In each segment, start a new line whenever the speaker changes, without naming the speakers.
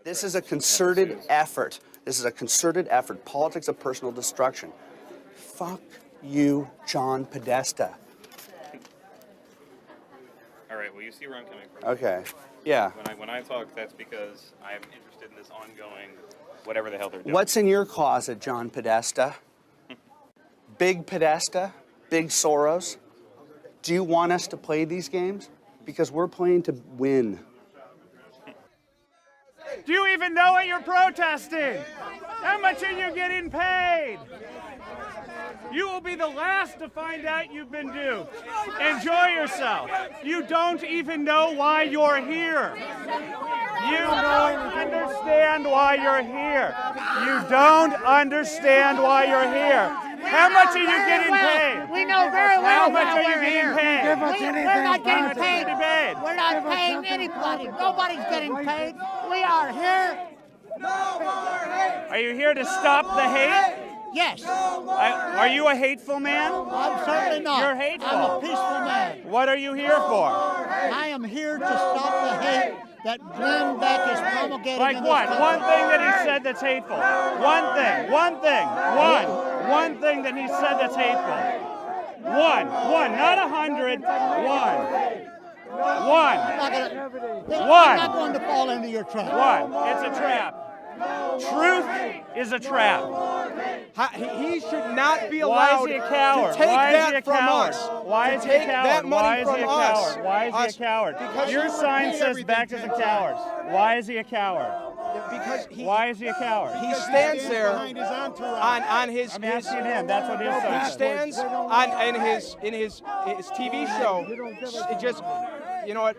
This is a concerted effort. This is a concerted effort. Politics of personal destruction. Fuck you, John Podesta.
All right, well, you see where I'm coming from.
Okay, yeah.
When I talk, that's because I'm interested in this ongoing whatever the hell they're doing.
What's in your closet, John Podesta? Big Podesta? Big Soros? Do you want us to play these games? Because we're playing to win.
Do you even know what you're protesting? How much are you getting paid? You will be the last to find out you've been duped. Enjoy yourself. You don't even know why you're here. You don't understand why you're here. You don't understand why you're here. How much are you getting paid?
We know very well
How much are you getting paid?
We're not getting paid.
paid.
We're not paying anybody. Nobody's getting paid. We are here.
Are you here to stop the hate?
Yes.
Are you a hateful man?
I'm certainly not.
You're hateful.
I'm a peaceful man.
What are you here for?
I am here to stop the hate that Glenn Beck is promulgating.
Like
in this
what?
country.
One thing that he said that's hateful. One thing that he said that's hateful. One, not 100. One.
I'm not going to fall into your trap.
One. It's a trap. Truth is a trap.
He should not be
Why
allowed
is he a coward?
to take
Why is he a
that from
coward?
us.
Why is he a
Take
coward?
that money
Why is he a
from
coward?
us.
Why is he a coward?
Because
your
you
sign
pay
says
everything
back to the cowards. Why is he a coward?
Because
Why is he a coward?
he stands there on his.
I'm asking him. That's what his sign
He
says.
stands on in his TV show. It just, you know what?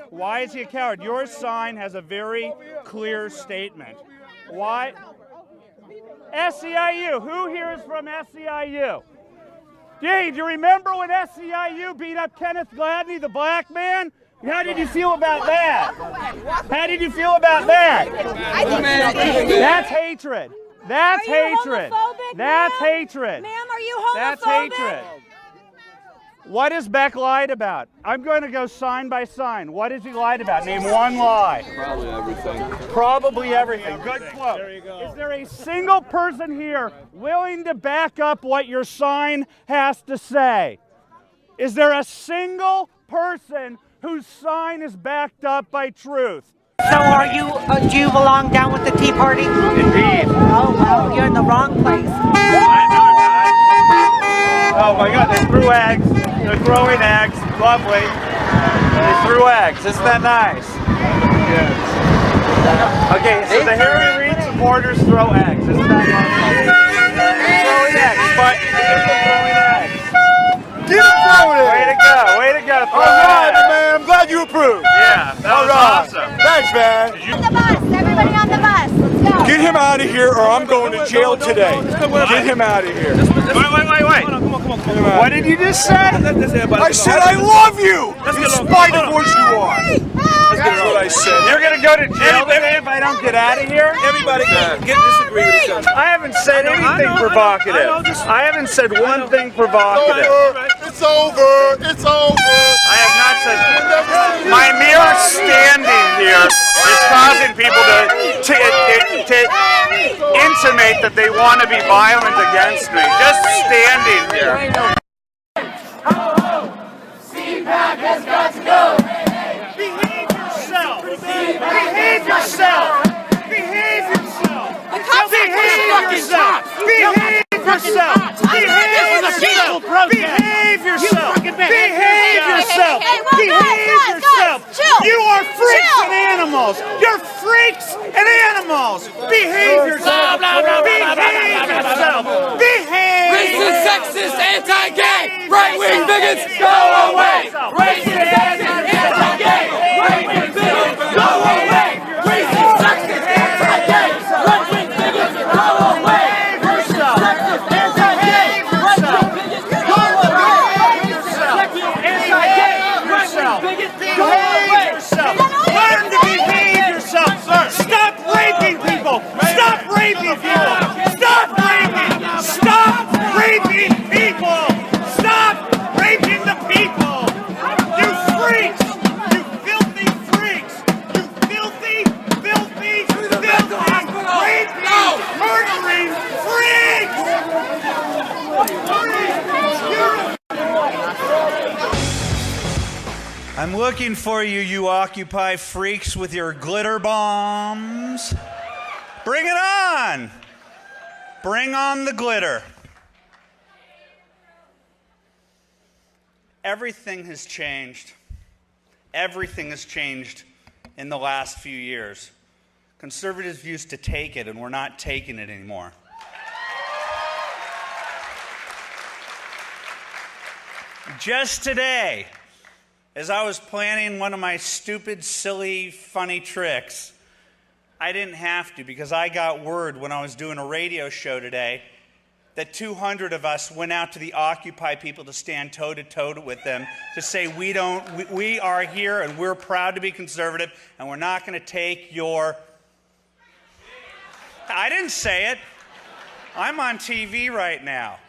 Why is he a coward? Your sign has a very clear statement. Why? SEIU. Who here is from SEIU? Gee, do you remember when SEIU beat up Kenneth Gladney, the black man? How did you feel about that? How did you feel about that? That's hatred. That's hatred. That's hatred.
Ma'am, are you homophobic?
That's hatred. What has Beck lied about? I'm going to go sign by sign. What has he lied about? Name one lie.
Probably everything.
Probably everything. Good quote. There you go. Is there a single person here willing to back up what your sign has to say? Is there a single person whose sign is backed up by truth?
So do you belong down with the Tea Party?
Indeed.
Oh, well, you're in the wrong place.
Oh my God, they threw eggs. They're throwing eggs. Lovely. They threw eggs. Isn't that nice? Yes. Okay, so the Harry Reid supporters throw eggs. Isn't that lovely? Throwing eggs, but they're throwing eggs.
Get it thrown in.
Way to go. Way to go.
All right, man. I'm glad you approved.
Yeah, that was awesome.
Thanks, man.
On the bus. Everybody on the bus. Let's go.
Get him out of here, or I'm going to jail today. Get him out of here.
Wait. What did you just say?
I said I love you, in spite of what you are. That's what I said.
You're going to go to jail today if I don't get out of here?
Everybody disagree with each other.
I haven't said anything provocative. I haven't said one thing provocative.
It's over. It's over.
I have not said. My mere standing here is causing people to intimate that they want to be violent against me. Just standing here.
CPAC has got to go.
Behave yourself. Behave yourself. Behave yourself. Behave yourself. Behave yourself. Behave yourself. Behave yourself. Behave yourself. Behave yourself. You are freaks and animals. You're freaks and animals. Behave yourself. Behave yourself. Behave.
Racist, sexist, anti-gay, right-wing bigots, go away. Racist, sexist, anti-gay, right-wing bigots, go away. Racist, sexist, anti-gay, right-wing bigots, go away. Racist, sexist, anti-gay, right-wing bigots, go away.
Anti-gay yourself. Behave yourself. Learn to behave yourself. Stop raping people. Stop raping people. Stop raping. Stop raping people. Stop raping the people. You freak.
looking for you, you Occupy freaks with your glitter bombs. Bring it on. Bring on the glitter. Everything has changed. Everything has changed in the last few years. Conservatives used to take it, and we're not taking it anymore. Just today, as I was planning one of my stupid, silly, funny tricks, I didn't have to because I got word when I was doing a radio show today that 200 of us went out to the Occupy people to stand toe-to-toe with them to say we are here and we're proud to be conservative and we're not going to take your... I didn't say it. I'm on TV right now.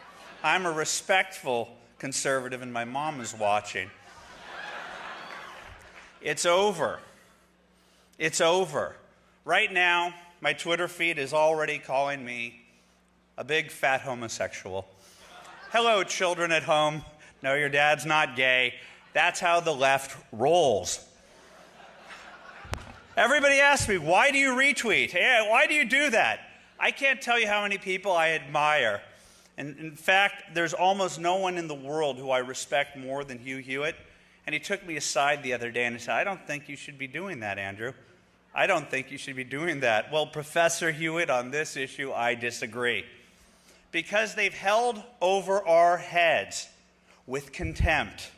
I'm a respectful conservative and my mom is watching. It's over. It's over. Right now, my Twitter feed is already calling me a big fat homosexual. Hello, children at home. No, your dad's not gay. That's how the left rolls. Everybody asks me, why do you retweet? Hey, why do you do that? I can't tell you how many people I admire. And in fact, there's almost no one in the world who I respect more than Hugh Hewitt. And he took me aside the other day and he said, I don't think you should be doing that, Andrew. I don't think you should be doing that. Well, Professor Hewitt, on this issue, I disagree. Because they've held over our heads with contempt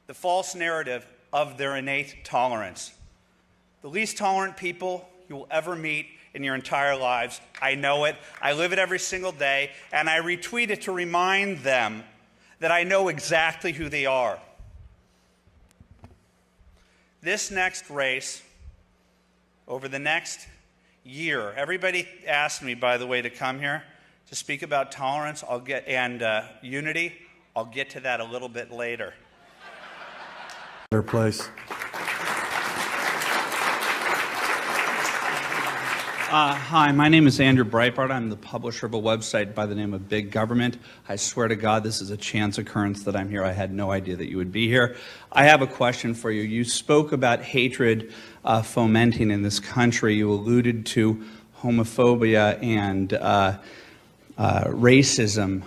the false narrative of their innate tolerance. The least tolerant people you will ever meet in your entire lives. I know it. I live it every single day, and I retweet it to remind them that I know exactly who they are. This next race, over the next year, everybody asked me, by the way, to come here to speak about tolerance and unity. I'll get to that a little bit later.
Their place.
Hi, my name is Andrew Breitbart. I'm the publisher of a website by the name of Big Government. I swear to God, this is a chance occurrence that I'm here. I had no idea that you would be here. I have a question for you. You spoke about hatred fomenting in this country. You alluded to homophobia and racism,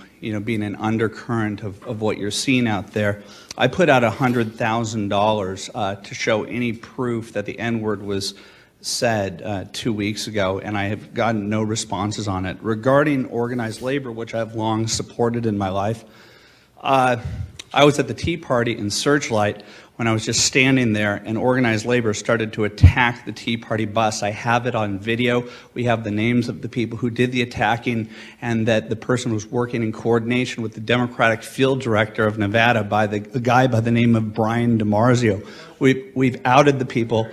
being an undercurrent of what you're seeing out there. I put out $100,000 to show any proof that the N-word was said 2 weeks ago, and I have gotten no responses on it. Regarding organized labor, which I've long supported in my life, I was at the Tea Party in Searchlight when I was just standing there, and organized labor started to attack the Tea Party bus. I have it on video. We have the names of the people who did the attacking, and that the person was working in coordination with the Democratic field director of Nevada, by the guy by the name of Brian DiMarzio. We've outed the people.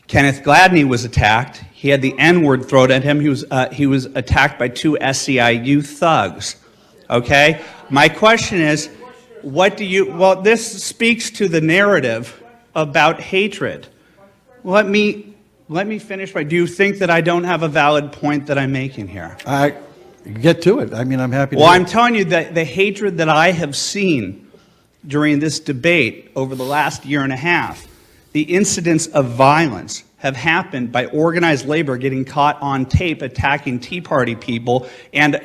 Kenneth Gladney was attacked. He had the N-word thrown at him. He was attacked by 2 SEIU thugs. Okay? My question is, well, this speaks to the narrative about hatred. Let me finish. Do you think that I don't have a valid point that I'm making here?
Get to it. I mean, I'm happy to.
Well, I'm telling you that the hatred that I have seen during this debate over the last year and a half, the incidents of violence have happened by organized labor getting caught on tape attacking Tea Party people, and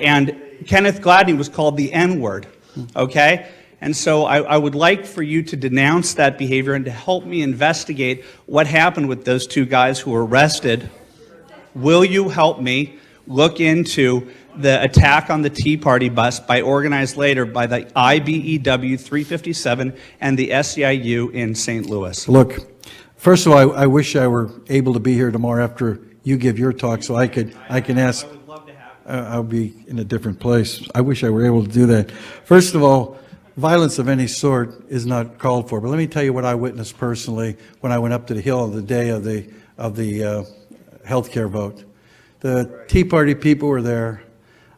Kenneth Gladney was called the N-word, okay? And so I would like for you to denounce that behavior and to help me investigate what happened with those 2 guys who were arrested. Will you help me look into the attack on the Tea Party bus by organized labor by the IBEW 357 and the SEIU in St. Louis?
Look, first of all, I wish I were able to be here tomorrow after you give your talk, so I can ask. I would love to have. I'll be in a different place. I wish I were able to do that. First of all, violence of any sort is not called for. But let me tell you what I witnessed personally when I went up to the Hill on the day of the healthcare vote. The Tea Party people were there.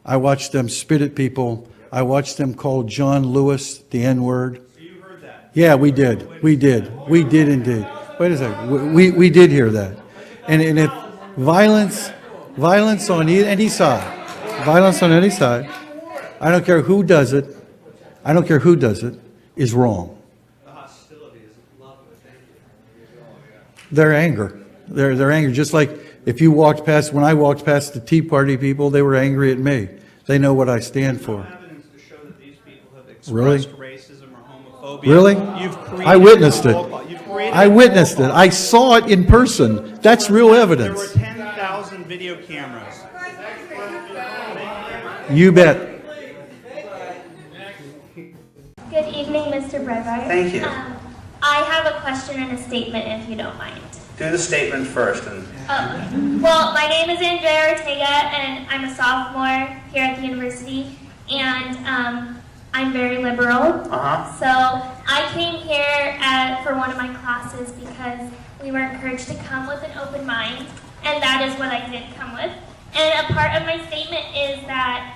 I watched them spit at people. I watched them call John Lewis the N-word.
So you heard that?
Yeah, we did. We did. We did indeed. Wait a second. We did hear that. And if violence on any side, I don't care who does it, is wrong. Their anger. Their anger. Just like if you walked past, when I walked past the Tea Party people, they were angry at me. They know what I stand for.
Evidence to show that these people have
Really?
expressed racism or homophobia.
Really?
You've created
I witnessed it.
You've created
I witnessed it. I saw it in person. That's real
There were
evidence.
10,000 video cameras.
You bet.
Good evening, Mr. Breitbart.
Thank you.
I have a question and a statement, if you don't mind.
Do the statement first. And
Well, my name is Andrea Ortega, and I'm a sophomore here at the university, and I'm very liberal. So I came here for one of my classes because we were encouraged to come with an open mind, and that is what I did come with. And a part of my statement is that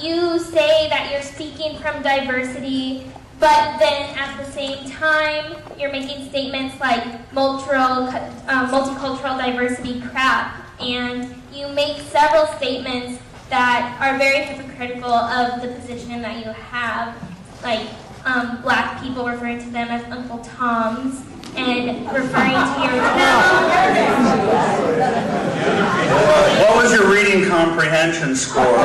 you say that you're speaking from diversity, but then at the same time, you're making statements like multicultural diversity crap, and you make several statements that are very hypocritical of the position that you have, like black people referring to them as Uncle Toms, and referring to your
what was your reading comprehension score?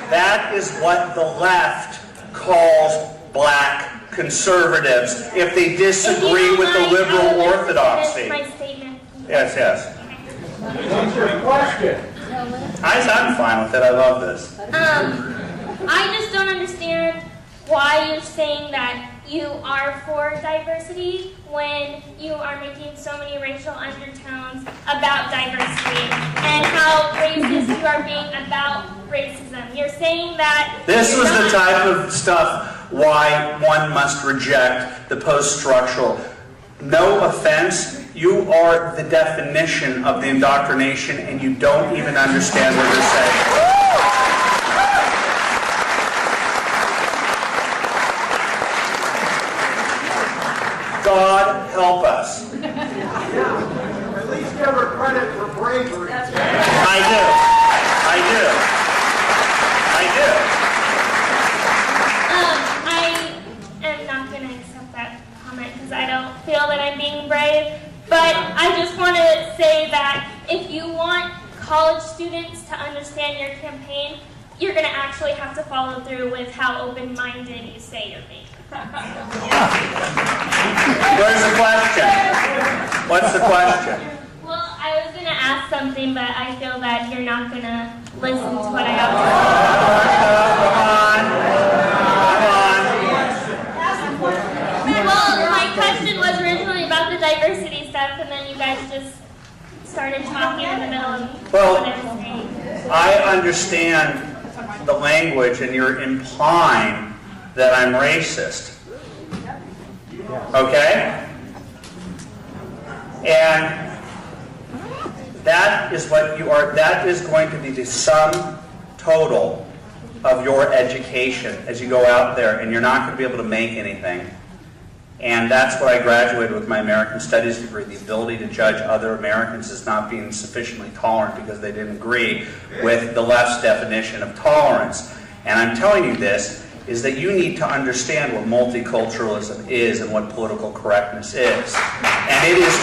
That is what the left calls black conservatives if they disagree with the liberal orthodoxy.
My statement.
Yes, yes. I'm fine with it. I love this.
I just don't understand why you're saying that you are for diversity when you are making so many racial undertones about diversity and how racist you are being about racism. You're saying that
This was the type of stuff why one must reject the post-structural. No offense, you are the definition of the indoctrination and you don't even understand what you're saying. God help us.
At least give her credit for bravery.
I do.
I am not going to accept that comment because I don't feel that I'm being brave. But I just want to say that if you want college students to understand your campaign, you're going to actually have to follow through with how open-minded you say you're being.
Where's the question? What's the question?
Well, I was going to ask something, but I feel that you're not going to listen to what I have to say. Well, my question was originally about the diversity stuff, and then you guys just started talking in the middle of what I was saying.
I understand the language, and you're implying that I'm racist. Okay? And that is what you are. That is going to be the sum total of your education as you go out there, and you're not going to be able to make anything. And that's what I graduated with my American Studies degree, the ability to judge other Americans as not being sufficiently tolerant because they didn't agree with the left's definition of tolerance. And I'm telling you this is that you need to understand what multiculturalism is and what political correctness is. And it is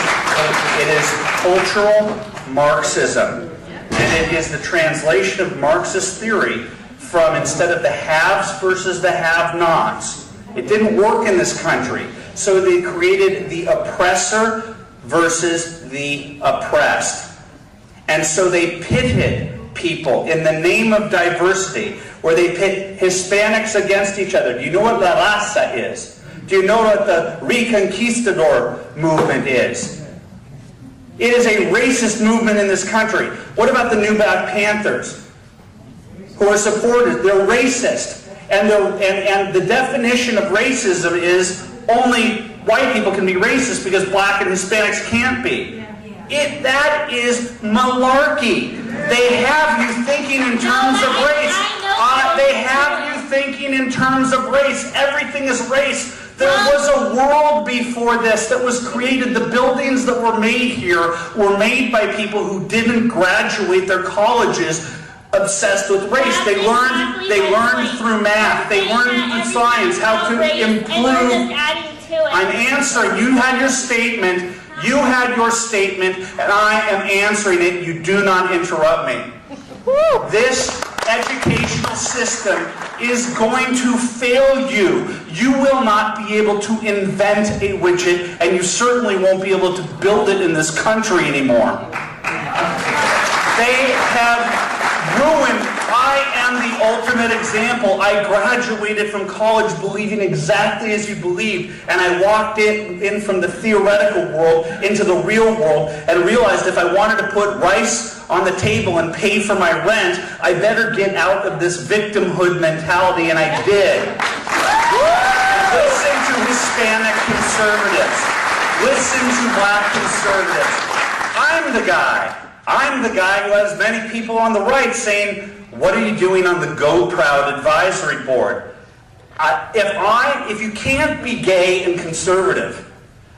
cultural Marxism. And it is the translation of Marxist theory from, instead of the haves versus the have-nots. It didn't work in this country. So they created the oppressor versus the oppressed. And so they pitted people in the name of diversity, where they pit Hispanics against each other. Do you know what La Raza is? Do you know what the Reconquistador movement is? It is a racist movement in this country. What about the New Black Panthers, who are supported? They're racist. And the definition of racism is only white people can be racist because black and Hispanics can't be. That is malarkey. They have you thinking in terms of race. They have you thinking in terms of race. Everything is race. There was a world before this that was created. The buildings that were made here were made by people who didn't graduate their colleges obsessed with race. They learned through math. They learned through science how to improve. I'm answering. You had your statement. You had your statement, and I am answering it. You do not interrupt me. This educational system is going to fail you. You will not be able to invent a widget, and you certainly won't be able to build it in this country anymore. They have ruined. I am the ultimate example. I graduated from college believing exactly as you believe, and I walked in from the theoretical world into the real world and realized if I wanted to put rice on the table and pay for my rent, I better get out of this victimhood mentality, and I did. Listen to Hispanic conservatives. Listen to black conservatives. I'm the guy who has many people on the right saying, what are you doing on the Go Proud advisory board? If you can't be gay and conservative,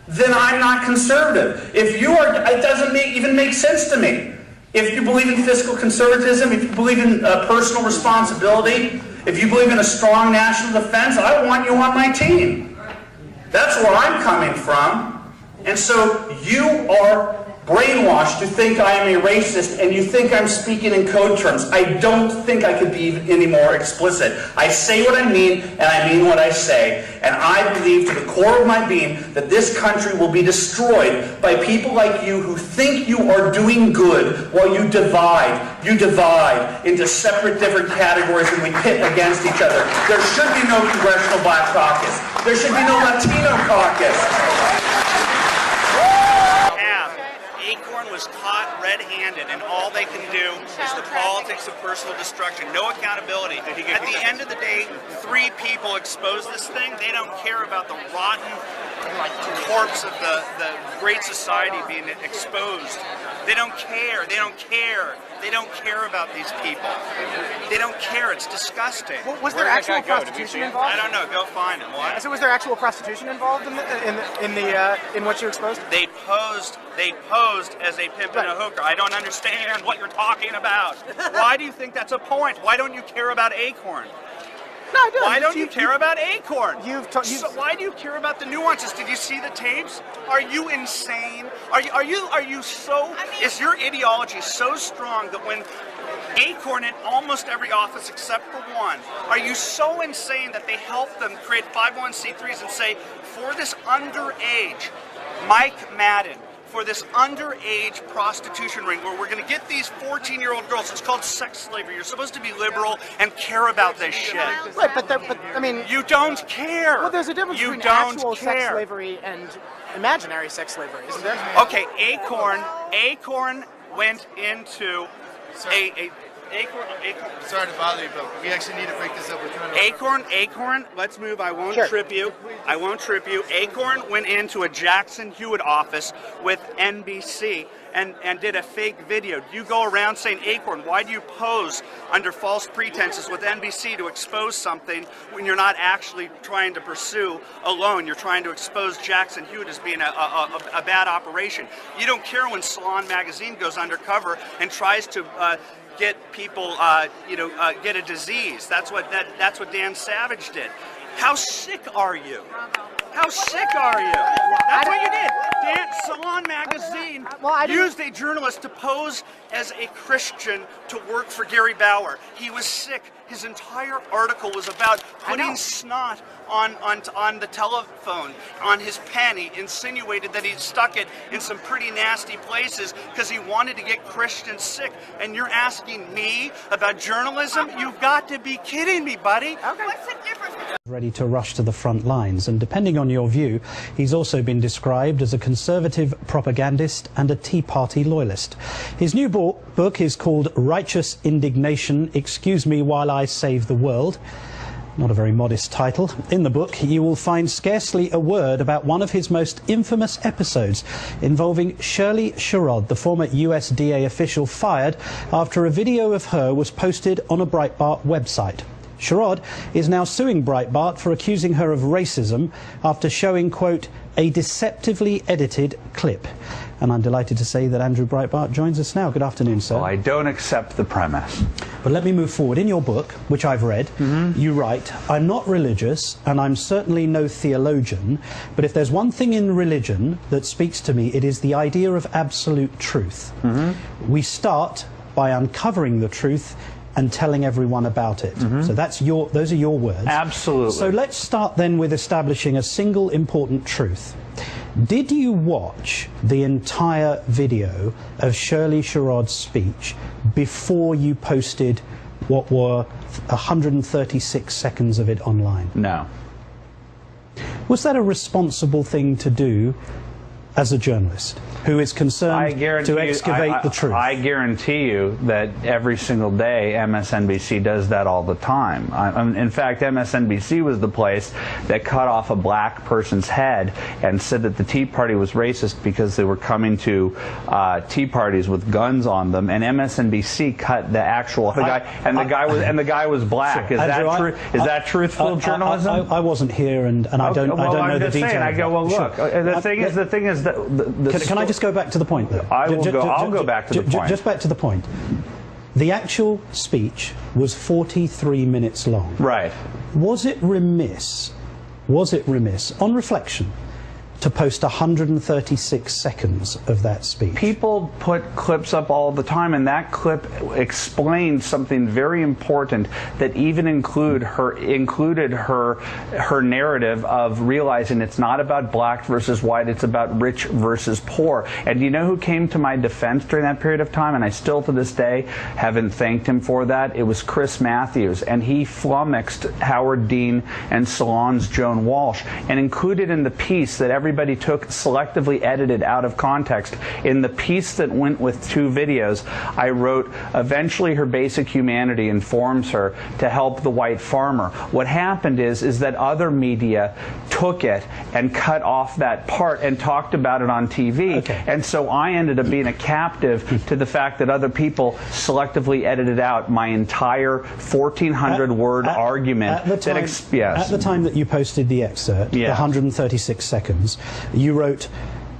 then I'm not conservative. If you are, it doesn't even make sense to me. If you believe in fiscal conservatism, if you believe in personal responsibility, if you believe in a strong national defense, I want you on my team. That's where I'm coming from. And so you are brainwashed to think I am a racist, and you think I'm speaking in code terms. I don't think I could be any more explicit. I say what I mean, and I mean what I say. And I believe to the core of my being that this country will be destroyed by people like you who think you are doing good while you divide. You divide into separate different categories and we pit against each other. There should be no Congressional Black Caucus. There should be no Latino caucus. Acorn was caught red-handed, and all they can do is the politics of personal destruction. No accountability. At the end of the day, 3 people expose this thing. They don't care about the rotten corpse of the great society being exposed. They don't care. They don't care. They don't care about these people. They don't care. It's disgusting.
Well, was there actual prostitution involved?
I don't know. Go find him. What?
So was there actual prostitution involved in what you exposed?
They posed as a pimp and a hooker. I don't understand what you're talking about. Why do you think that's a point? Why don't you care about Acorn?
No, I don't.
Why don't you care about Acorn?
So
why do you care about the nuances? Did you see the tapes? Are you insane? Are you so? Is your ideology so strong that when Acorn in almost every office except for one, are you so insane that they help them create 501c3s and say, for this underage, Mike Madden, for this underage prostitution ring where we're going to get these 14-year-old girls. It's called sex slavery. You're supposed to be liberal and care about this shit.
Right, but I mean...
You don't care.
Well, there's a difference between actual sex slavery and imaginary sex slavery, isn't there?
Okay, Acorn went into Acorn.
Sorry to bother you, but we actually need to break this up. We're trying to
Acorn, let's move. I won't trip you. I won't trip you. Acorn went into a Jackson Hewitt office with NBC and did a fake video. You go around saying, Acorn, why do you pose under false pretenses with NBC to expose something when you're not actually trying to pursue a loan? You're trying to expose Jackson Hewitt as being a bad operation. You don't care when Salon Magazine goes undercover and tries to get people, get a disease. That's what Dan Savage did. How sick are you? How sick are you? That's what you did. Salon Magazine used a journalist to pose as a Christian to work for Gary Bauer. He was sick. His entire article was about putting snot on the telephone, on his pen. He insinuated that he'd stuck it in some pretty nasty places because he wanted to get Christians sick. And you're asking me about journalism? You've got to be kidding me, buddy. Okay. What's the difference?
Ready to rush to the front lines, and depending on your view, he's also been described as a conservative propagandist and a Tea Party loyalist. His new book is called Righteous Indignation, Excuse Me While I Save the World. Not a very modest title. In the book, you will find scarcely a word about one of his most infamous episodes involving Shirley Sherrod, the former USDA official fired after a video of her was posted on a Breitbart website. Sherrod is now suing Breitbart for accusing her of racism after showing, quote, a deceptively edited clip. and I'm delighted to say that Andrew Breitbart joins us now. Good afternoon, sir.
Well, I don't accept the premise.
But let me move forward. In your book, which I've read, you write, I'm not religious, and I'm certainly no theologian, but if there's one thing in religion that speaks to me, it is the idea of absolute truth. We start by uncovering the truth and telling everyone about it. So those are your words.
Absolutely.
So let's start then with establishing a single important truth. Did you watch the entire video of Shirley Sherrod's speech before you posted what were 136 seconds of it online?
No.
Was that a responsible thing to do as a journalist who is concerned to excavate the truth?
I guarantee you that every single day MSNBC does that all the time. In fact, MSNBC was the place that cut off a black person's head and said that the Tea Party was racist because they were coming to tea parties with guns on them, and MSNBC cut the actual guy, and the guy was black.
Sure.
Is
Andrew,
that true? Is that truthful journalism?
I wasn't here, and I don't know the details.
I go, well, look.
Sure.
The thing is that
can I just go back to the point, though?
I'll go back to the point.
Just back to the point. The actual speech was 43 minutes long.
Right.
Was it remiss, on reflection, to post 136 seconds of that speech?
People put clips up all the time, and that clip explained something very important that even included her narrative of realizing it's not about black versus white, it's about rich versus poor. And you know who came to my defense during that period of time, and I still to this day haven't thanked him for that? It was Chris Matthews, and he flummoxed Howard Dean and Salon's Joan Walsh, and included in the piece that everybody took selectively edited out of context. In the piece that went with 2 videos, I wrote, eventually her basic humanity informs her to help the white farmer. What happened is that other media took it and cut off that part and talked about it on TV. Okay. And so I ended up being a captive to the fact that other people selectively edited out my entire 1,400-word argument.
At the time that you posted the excerpt, the 136 seconds, you wrote,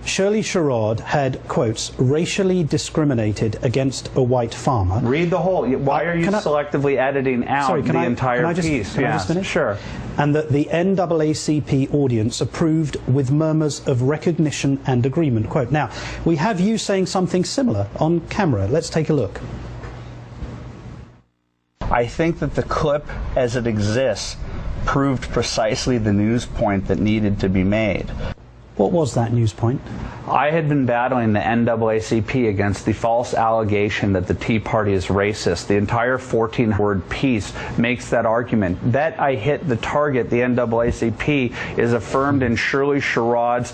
Shirley Sherrod had, quotes, racially discriminated against a white farmer.
Read the whole. Why are you selectively editing out the entire piece?
Can I just finish?
Sure.
And that the NAACP audience approved with murmurs of recognition and agreement. Quote. Now, we have you saying something similar on camera. Let's take a look.
I think that the clip as it exists proved precisely the news point that needed to be made.
What was that news point?
I had been battling the NAACP against the false allegation that the Tea Party is racist. The entire 14-word piece makes that argument. That I hit the target. The NAACP is affirmed in Shirley Sherrod's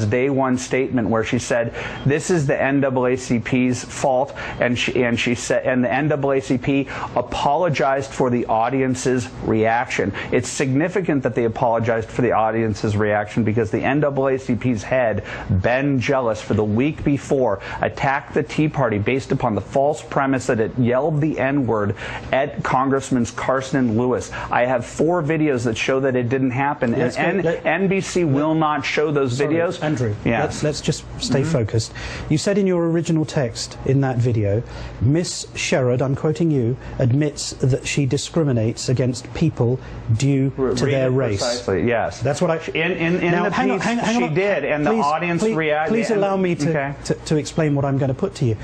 day one statement, where she said this is the NAACP's fault, and she said, and the NAACP apologized for the audience's reaction. It's significant that they apologized for the audience's reaction because the NAACP's head, Ben Jealous, for the week before attacked the Tea Party based upon the false premise that it yelled the N-word at Congressmen Carson and Lewis. I have 4 videos that show that it didn't happen, and NBC will not show those videos.
Andrew,
yes.
let's just stay focused. You said in your original text in that video, Miss Sherrod, I'm quoting you, admits that she discriminates against people due to their race.
Precisely, yes.
That's what I...
In the piece, she did, and the audience reacted.
Please allow me to explain what I'm going to put to you.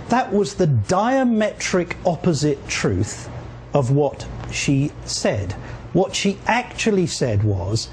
That was the diametric opposite truth of what she said. What she actually said was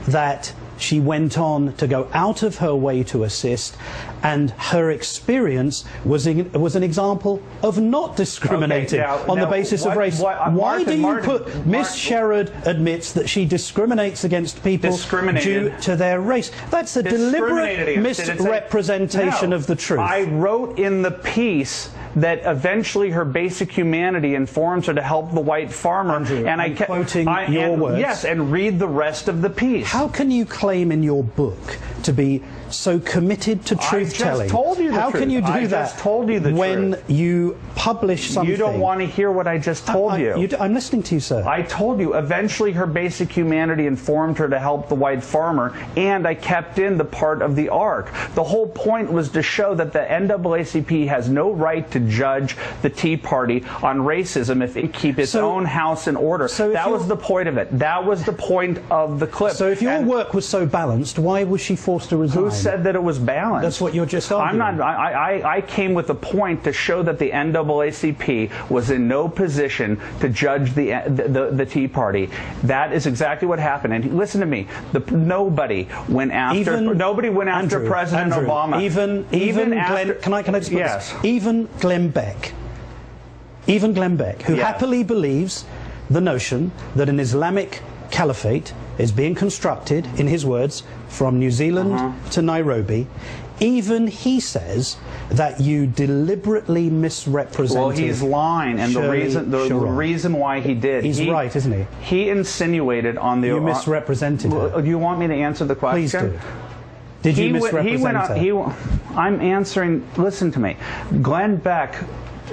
that she went on to go out of her way to assist, and her experience was an example of not discriminating on the basis of race. Why do you put Miss Sherrod admits that she discriminates against people due to their race? That's a deliberate misrepresentation of the truth.
I wrote in the piece that eventually her basic humanity informs her to help the white farmer.
Andrew,
and
I'm quoting your words.
Yes, and read the rest of the piece.
How can you claim in your book to be so committed to truth-telling?
I just told you the truth.
How can you do that
I just told you the
when
truth.
you publish something...
You don't want to hear what I just told you.
I'm listening to you, sir.
I told you, eventually her basic humanity informed her to help the white farmer, and I kept in the part of the arc. The whole point was to show that the NAACP has no right to judge the Tea Party on racism if it keep its own house in order. That was the point of it. That was the point of the clip.
So if your work was so balanced, why was she forced to resign?
Who said that it was balanced?
That's what you're just arguing.
I'm not. I came with a point to show that the NAACP was in no position to judge the Tea Party. That is exactly what happened. And listen to me. Nobody went after. Nobody went after President Obama.
Even after. Can I just put this? Even Glenn Beck. Even Glenn Beck, who happily believes the notion that an Islamic caliphate is being constructed, in his words, from New Zealand to Nairobi. Even he says that you deliberately misrepresented.
Well, he's lying, and the reason why he did.
He's right, isn't he?
He insinuated on the.
You misrepresented her.
Do you want me to answer the question?
Please do. Did you misrepresent her?
I'm answering. Listen to me. Glenn Beck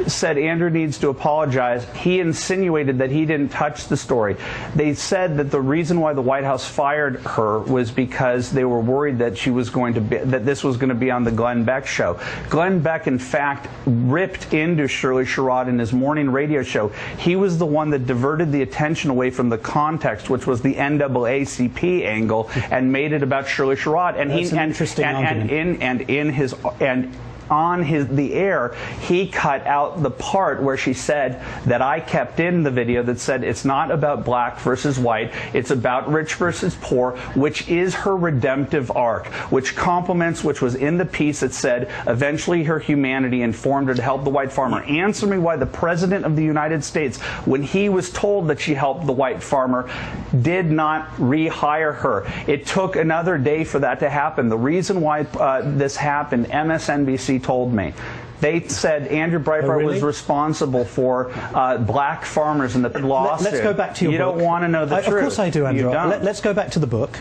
said Andrew needs to apologize. He insinuated that he didn't touch the story. They said that the reason why the White House fired her was because they were worried that she was going to be, that this was going to be on the Glenn Beck show. Glenn Beck, in fact, ripped into Shirley Sherrod in his morning radio show. He was the one that diverted the attention away from the context, which was the NAACP angle, and made it about Shirley Sherrod. And
That's an interesting argument.
On the air, he cut out the part where she said that I kept in the video that said it's not about black versus white, it's about rich versus poor, which is her redemptive arc, which complements, which was in the piece that said eventually her humanity informed her to help the white farmer. Answer me why the President of the United States, when he was told that she helped the white farmer, did not rehire her. It took another day for that to happen. The reason why this happened, MSNBC told me. They said Andrew Breitbart was responsible for black farmers in the lawsuit.
Let's go back to your book.
You don't want to know the truth.
Of course I do, Andrew.
You don't.
Let's go back to the book.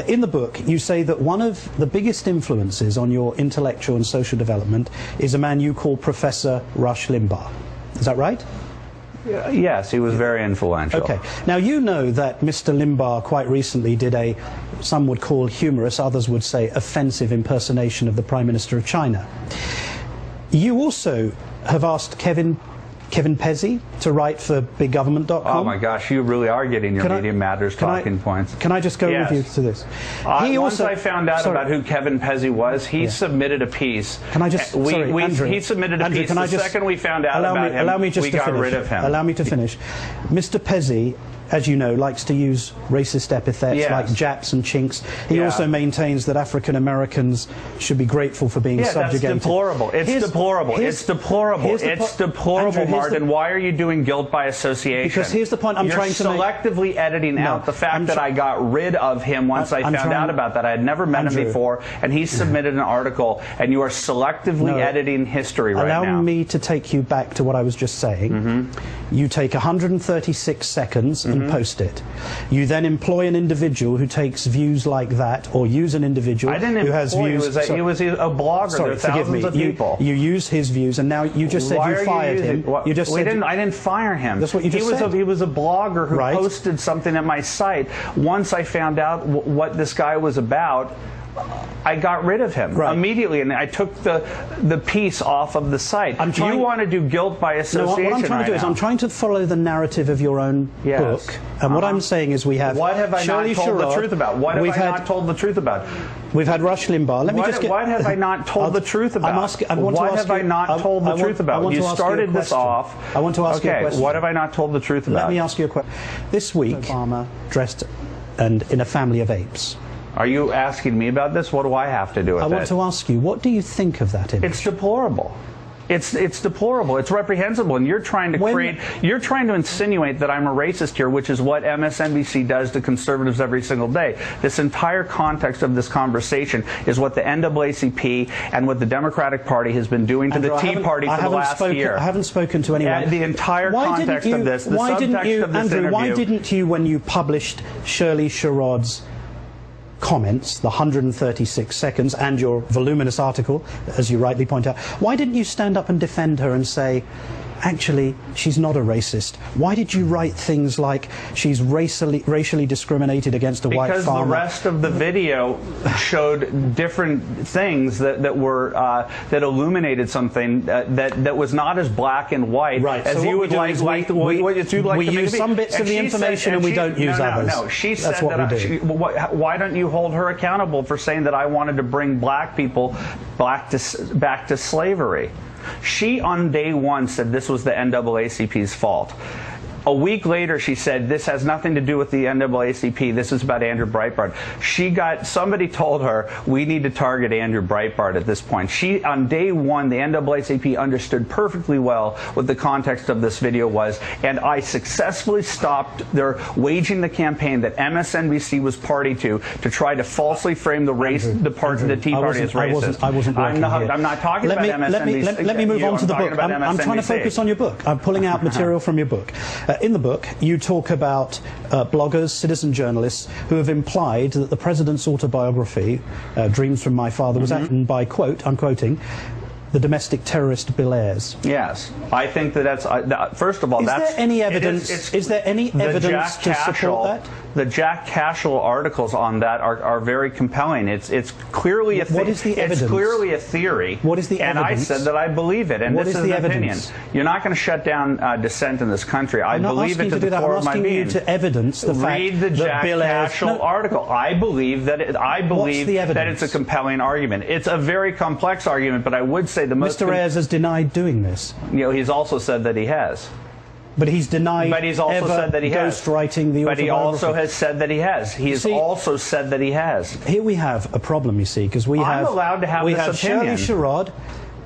In the book, you say that one of the biggest influences on your intellectual and social development is a man you call Professor Rush Limbaugh. Is that right?
Yes, he was very influential.
Okay. Now, you know that Mr. Limbaugh quite recently did a, some would call humorous, others would say offensive impersonation of the Prime Minister of China. You also have asked Kevin Pezzi to write for BigGovernment.com.
Oh my gosh, you really are getting your Media Matters talking points.
Can I just go with you to this?
Once I found out about who Kevin Pezzi was, he submitted a piece.
Can I just, Andrew,
he submitted a piece. The second we found out about him, we got rid of him.
Allow me to finish. Mr. Pezzi, as you know, likes to use racist epithets like Japs and Chinks. He also maintains that African Americans should be grateful for being subjugated.
That's deplorable. It's deplorable. It's deplorable. It's deplorable, Andrew, Martin. Why are you doing guilt by association?
Because here's the point I'm trying to make.
You're selectively editing out the fact that I got rid of him once I found out about that. I had never met him before, and he submitted an article, and you are selectively editing history right now.
Allow me to take you back to what I was just saying. You take 136 seconds and post it. You then employ an individual who takes views like that, or use an individual who has views.
He was a blogger.
Sorry,
there are thousands of people.
You use his views, and now you just said you fired him. You just said
I didn't fire him.
That's what you just said.
He was a blogger who posted something at my site. Once I found out what this guy was about, I got rid of him immediately, and I took the piece off of the site. You want to do guilt by association?
No, what I'm trying to do is I'm trying to follow the narrative of your own book, and what I'm saying is we have.
What have I not told the truth about? What have I not told the truth about?
We've had Rush Limbaugh. Let me just get.
What have I not told the truth about? What have I not told the truth about? You started this off.
I want to ask you a question.
What have I not told the truth about?
Let me ask you a question. This week, Obama dressed and in a family of apes.
Are you asking me about this? What do I have to do with it?
I want to ask you, what do you think of that image?
It's deplorable. It's deplorable. It's reprehensible, and you're trying to you're trying to insinuate that I'm a racist here, which is what MSNBC does to conservatives every single day. This entire context of this conversation is what the NAACP and what the Democratic Party has been doing to the Tea Party for the last year.
I haven't spoken to anyone.
The entire context of this, the subtext of this interview.
Why didn't you, when you published Shirley Sherrod's comments, the 136 seconds, and your voluminous article, as you rightly point out, why didn't you stand up and defend her and say, actually, she's not a racist? Why did you write things like she's racially discriminated against a white farmer?
Because the rest of the video showed different things that were that illuminated something that was not as black and white as you would like.
We use some bits of the information and we don't use others.
No, she said
that's what we do.
Why don't you hold her accountable for saying that I wanted to bring black people back to slavery? She, on day one, said this was the NAACP's fault. A week later, she said, this has nothing to do with the NAACP. This is about Andrew Breitbart. Somebody told her, we need to target Andrew Breitbart at this point. On day one, the NAACP understood perfectly well what the context of this video was, and I successfully stopped their waging the campaign that MSNBC was party to try to falsely frame the Tea Party as racist. I'm not talking about MSNBC.
Let me move on to the book. I'm trying to focus on your book. I'm pulling out material from your book. In the book, you talk about bloggers, citizen journalists, who have implied that the president's autobiography, Dreams from My Father, was written by, quote, I'm quoting, the domestic terrorist Bill Ayers.
Yes, I think that's first of all.
Is there any evidence? Is there any evidence to support that?
The Jack Cashel articles on that are very compelling. It's clearly a
what is the evidence?
It's clearly a theory.
What is the evidence?
And I said that I believe it. And
what
this
is
is
the
an opinion.
evidence?
You're not going to shut down dissent in this country. I believe it to the core of my being.
I'm asking you to evidence the fact
Read the
that
Jack
Bill Ayers,
Cashel article. I believe that it's a compelling argument. It's a very complex argument, but I would say the most.
Mr. Ayers has denied doing this.
He's also said that he has.
But he's denied.
But he's also said that he has.
Ghostwriting the autobiography.
But he also has said that he has. He has also said that he has.
Here we have a problem, you see, because I'm
allowed to have this opinion.
Shirley Sherrod,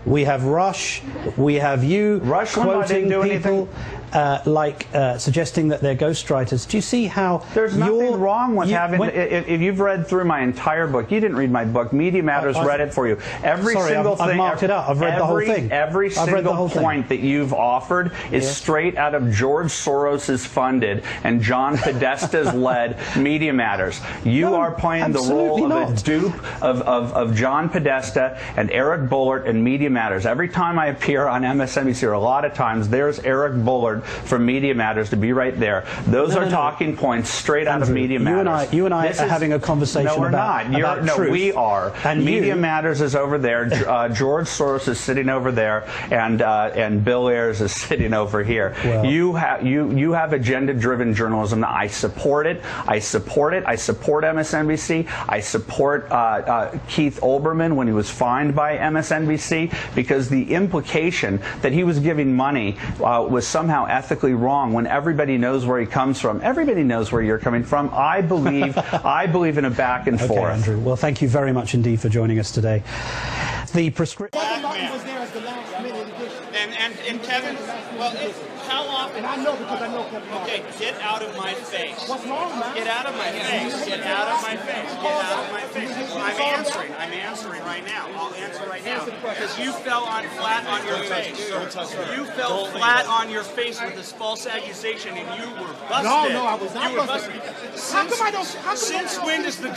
we have Rush, we have you quoting people suggesting that they're ghostwriters. Do you see how
there's nothing wrong with having? If you've read through my entire book, you didn't read my book. Media Matters read it for you. Every single thing.
I've marked it up. I've read the whole thing.
Every single point that you've offered is straight out of George Soros's funded and John Podesta's led Media Matters. You are playing the role of a dupe of John Podesta and Eric Bullard and Media Matters. Every time I appear on MSNBC, or a lot of times, there's Eric Bullard from Media Matters to be right there. Those are talking points straight out of Media Matters.
You and I are having a conversation about truth.
We are.
And
Media Matters is over there. George Soros is sitting over there, and Bill Ayers is sitting over here. Well, you have agenda-driven journalism. I support it. I support MSNBC. I support Keith Olbermann when he was fined by MSNBC, because the implication that he was giving money was somehow ethically wrong when everybody knows where he comes from. Everybody knows where you're coming from. I believe in a back and forth.
Okay, Andrew. Well, thank you very much indeed for joining us today. The prescription.
And Kevin, well, how often? And I know because I know Kevin. Okay, get out of my face. What's wrong, man? Get out of my face. Get out of my face. Get out of my face. I'm answering right now. I'll answer right now. Because you fell flat on your face. You fell flat on your face with this false accusation, and you were busted. No, I was not busted. Since when does the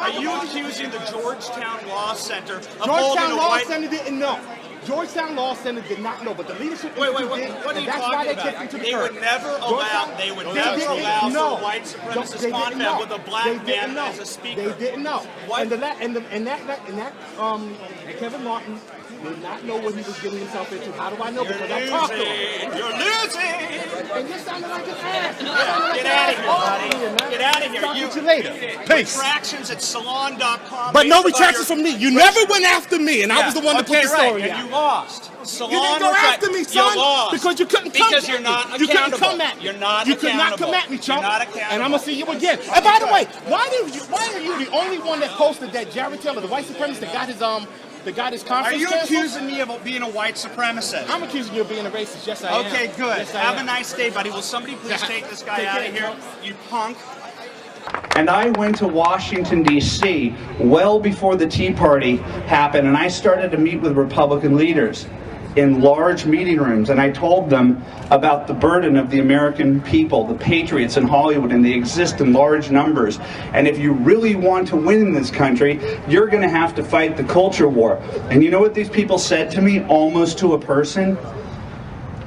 are you accusing the Georgetown Law Center of holding a white... Georgetown Law Center didn't know. Georgetown Law Center did not know, but the leadership did. What are you talking about? They would never allow the white supremacist confab with a black man as a speaker. They didn't know. And Kevin Martin did not know what he was getting himself into. How do I know? Because I talked to him. You're losing. And this sounded like an ass. Get out of here, buddy. Get out of here. Talk to you later. Peace. Retractions at salon.com. But no retractions from me. You never went after me, and I was the one that put the story out. And you lost. Salon you didn't go after me, son. You lost. Because you couldn't come at me. You're not accountable. You couldn't come at me. You're not accountable. You could not come at me, chump. You're not accountable. And I'm going to see you again. And by the way, why are you the only one that posted that Jared Taylor, the white supremacist, that got his conference canceled? Are you accusing me of being a white supremacist? I'm accusing you of being a racist. Yes, I am. Okay, good. Yes, Have a nice day, buddy. Will somebody please take this guy out of here, you punk?
And I went to Washington, D.C. well before the Tea Party happened, and I started to meet with Republican leaders in large meeting rooms, and I told them about the burden of the American people, the patriots in Hollywood, and they exist in large numbers. And if you really want to win in this country, you're going to have to fight the culture war. And you know what these people said to me, almost to a person?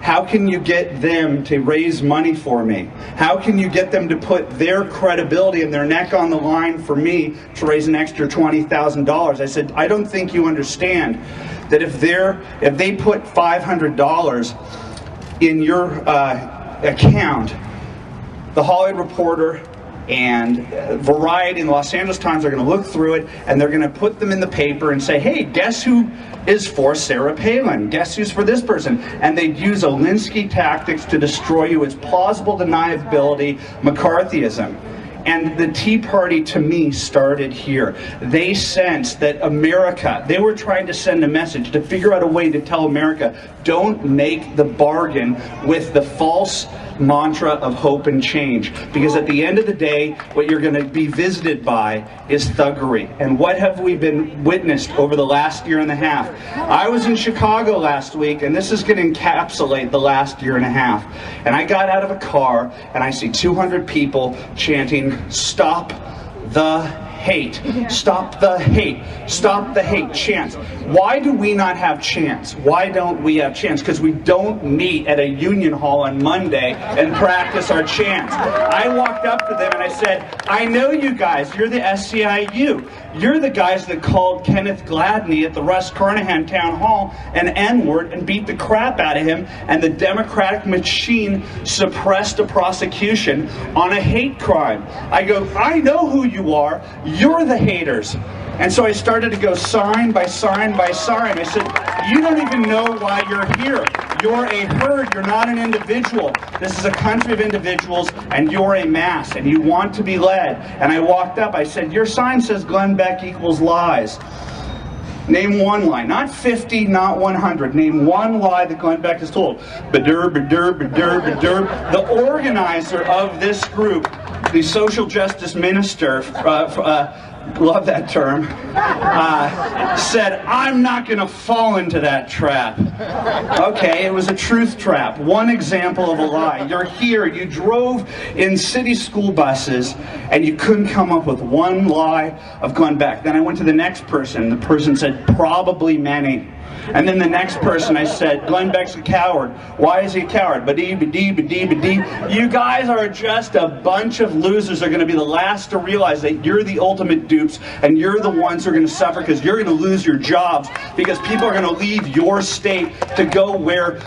How can you get them to raise money for me? How can you get them to put their credibility and their neck on the line for me to raise an extra $20,000? I said, I don't think you understand that if they put $500 in your account, the Hollywood Reporter and Variety and the Los Angeles Times are going to look through it, and they're going to put them in the paper and say, hey, guess who is for Sarah Palin? Guess who's for this person? And they'd use Alinsky tactics to destroy you. It's plausible deniability, McCarthyism. And the Tea Party, to me, started here. They sensed that America, they were trying to send a message to figure out a way to tell America, don't make the bargain with the false mantra of hope and change. Because at the end of the day, what you're going to be visited by is thuggery. And what have we been witnessed over the last year and a half? I was in Chicago last week, and this is going to encapsulate the last year and a half. And I got out of a car, and I see 200 people chanting, "Stop the hate. Stop the hate. Stop the hate." Chants. Why do we not have chants? Why don't we have chants? Because we don't meet at a union hall on Monday and practice our chants. I walked up to them and I said, I know you guys. You're the SCIU. You're the guys that called Kenneth Gladney at the Russ Carnahan Town Hall an N-word and beat the crap out of him, and the Democratic machine suppressed a prosecution on a hate crime. I go, I know who you are. You're the haters. And so I started to go sign by sign by sign. I said, you don't even know why you're here. You're a herd. You're not an individual. This is a country of individuals, and you're a mass, and you want to be led. And I walked up. I said, your sign says Glenn Beck equals lies. Name one lie. Not 50, not 100. Name one lie that Glenn Beck has told. Badur, badur, badur, badur. The organizer of this group, the social justice minister, love that term, said, I'm not going to fall into that trap. Okay, it was a truth trap. One example of a lie. You're here, you drove in city school buses, and you couldn't come up with one lie of Glenn Beck. Then I went to the next person. The person said, probably many. And then the next person, I said, Glenn Beck's a coward. Why is he a coward? Ba-dee, ba-dee, ba-dee, ba-dee. You guys are just a bunch of losers. They're going to be the last to realize that you're the ultimate dupes, and you're the ones who are going to suffer because you're going to lose your jobs, because people are going to leave your state to go where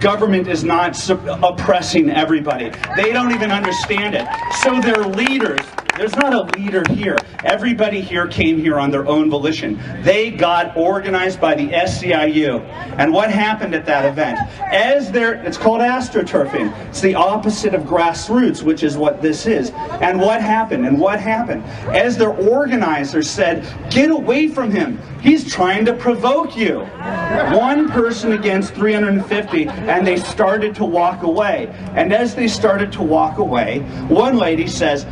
government is not oppressing everybody. They don't even understand it. So they're leaders. There's not a leader here. Everybody here came here on their own volition. They got organized by the SCIU. And what happened at that event? It's called astroturfing. It's the opposite of grassroots, which is what this is. And what happened? As their organizers said, get away from him. He's trying to provoke you. One person against 350, and they started to walk away. And as they started to walk away, one lady says,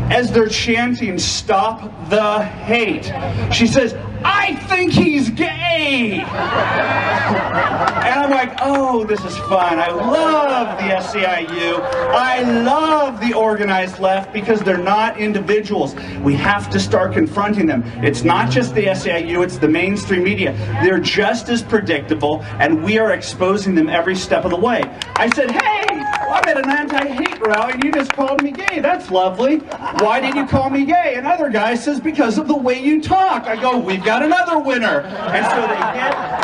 as they're chanting, stop the hate, she says, I think he's gay. And I'm like, oh, this is fun. I love the SCIU. I love the organized left because they're not individuals. We have to start confronting them. It's not just the SCIU, it's the mainstream media. They're just as predictable, and we are exposing them every step of the way. I said, hey, I'm at an anti-hate rally and you just called me gay. That's lovely. Why did you call me gay? Another guy says, because of the way you talk. I go, we've got another winner. And so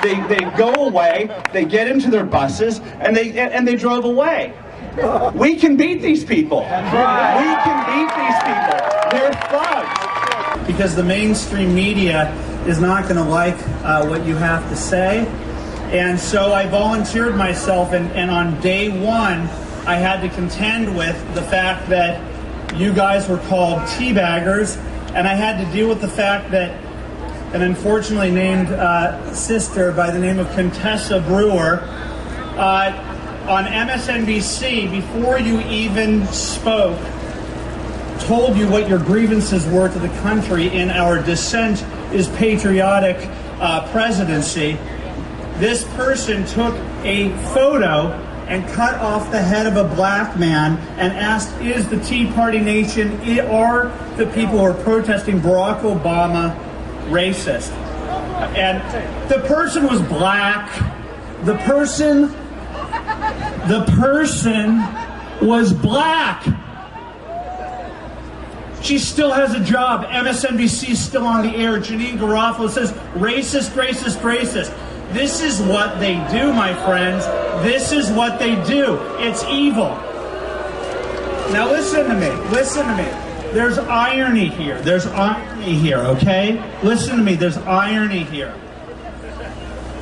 they go away, they get into their buses, and they drove away. We can beat these people. We can beat these people. They're thugs. Because the mainstream media is not going to like what you have to say. And so I volunteered myself, and on day one, I had to contend with the fact that you guys were called teabaggers, and I had to deal with the fact that an unfortunately named sister by the name of Contessa Brewer on MSNBC, before you even spoke, told you what your grievances were to the country in our Dissent is Patriotic presidency. This person took a photo and cut off the head of a black man and asked, is the Tea Party Nation, are the people who are protesting Barack Obama racist? And the person was black. The person
the person was black. She still has a job. MSNBC is still on the air. Janine Garofalo says, racist, racist, racist. This is what they do, my friends. This is what they do. It's evil. Now listen to me. Listen to me. There's irony here. There's irony here, okay? Listen to me. There's irony here.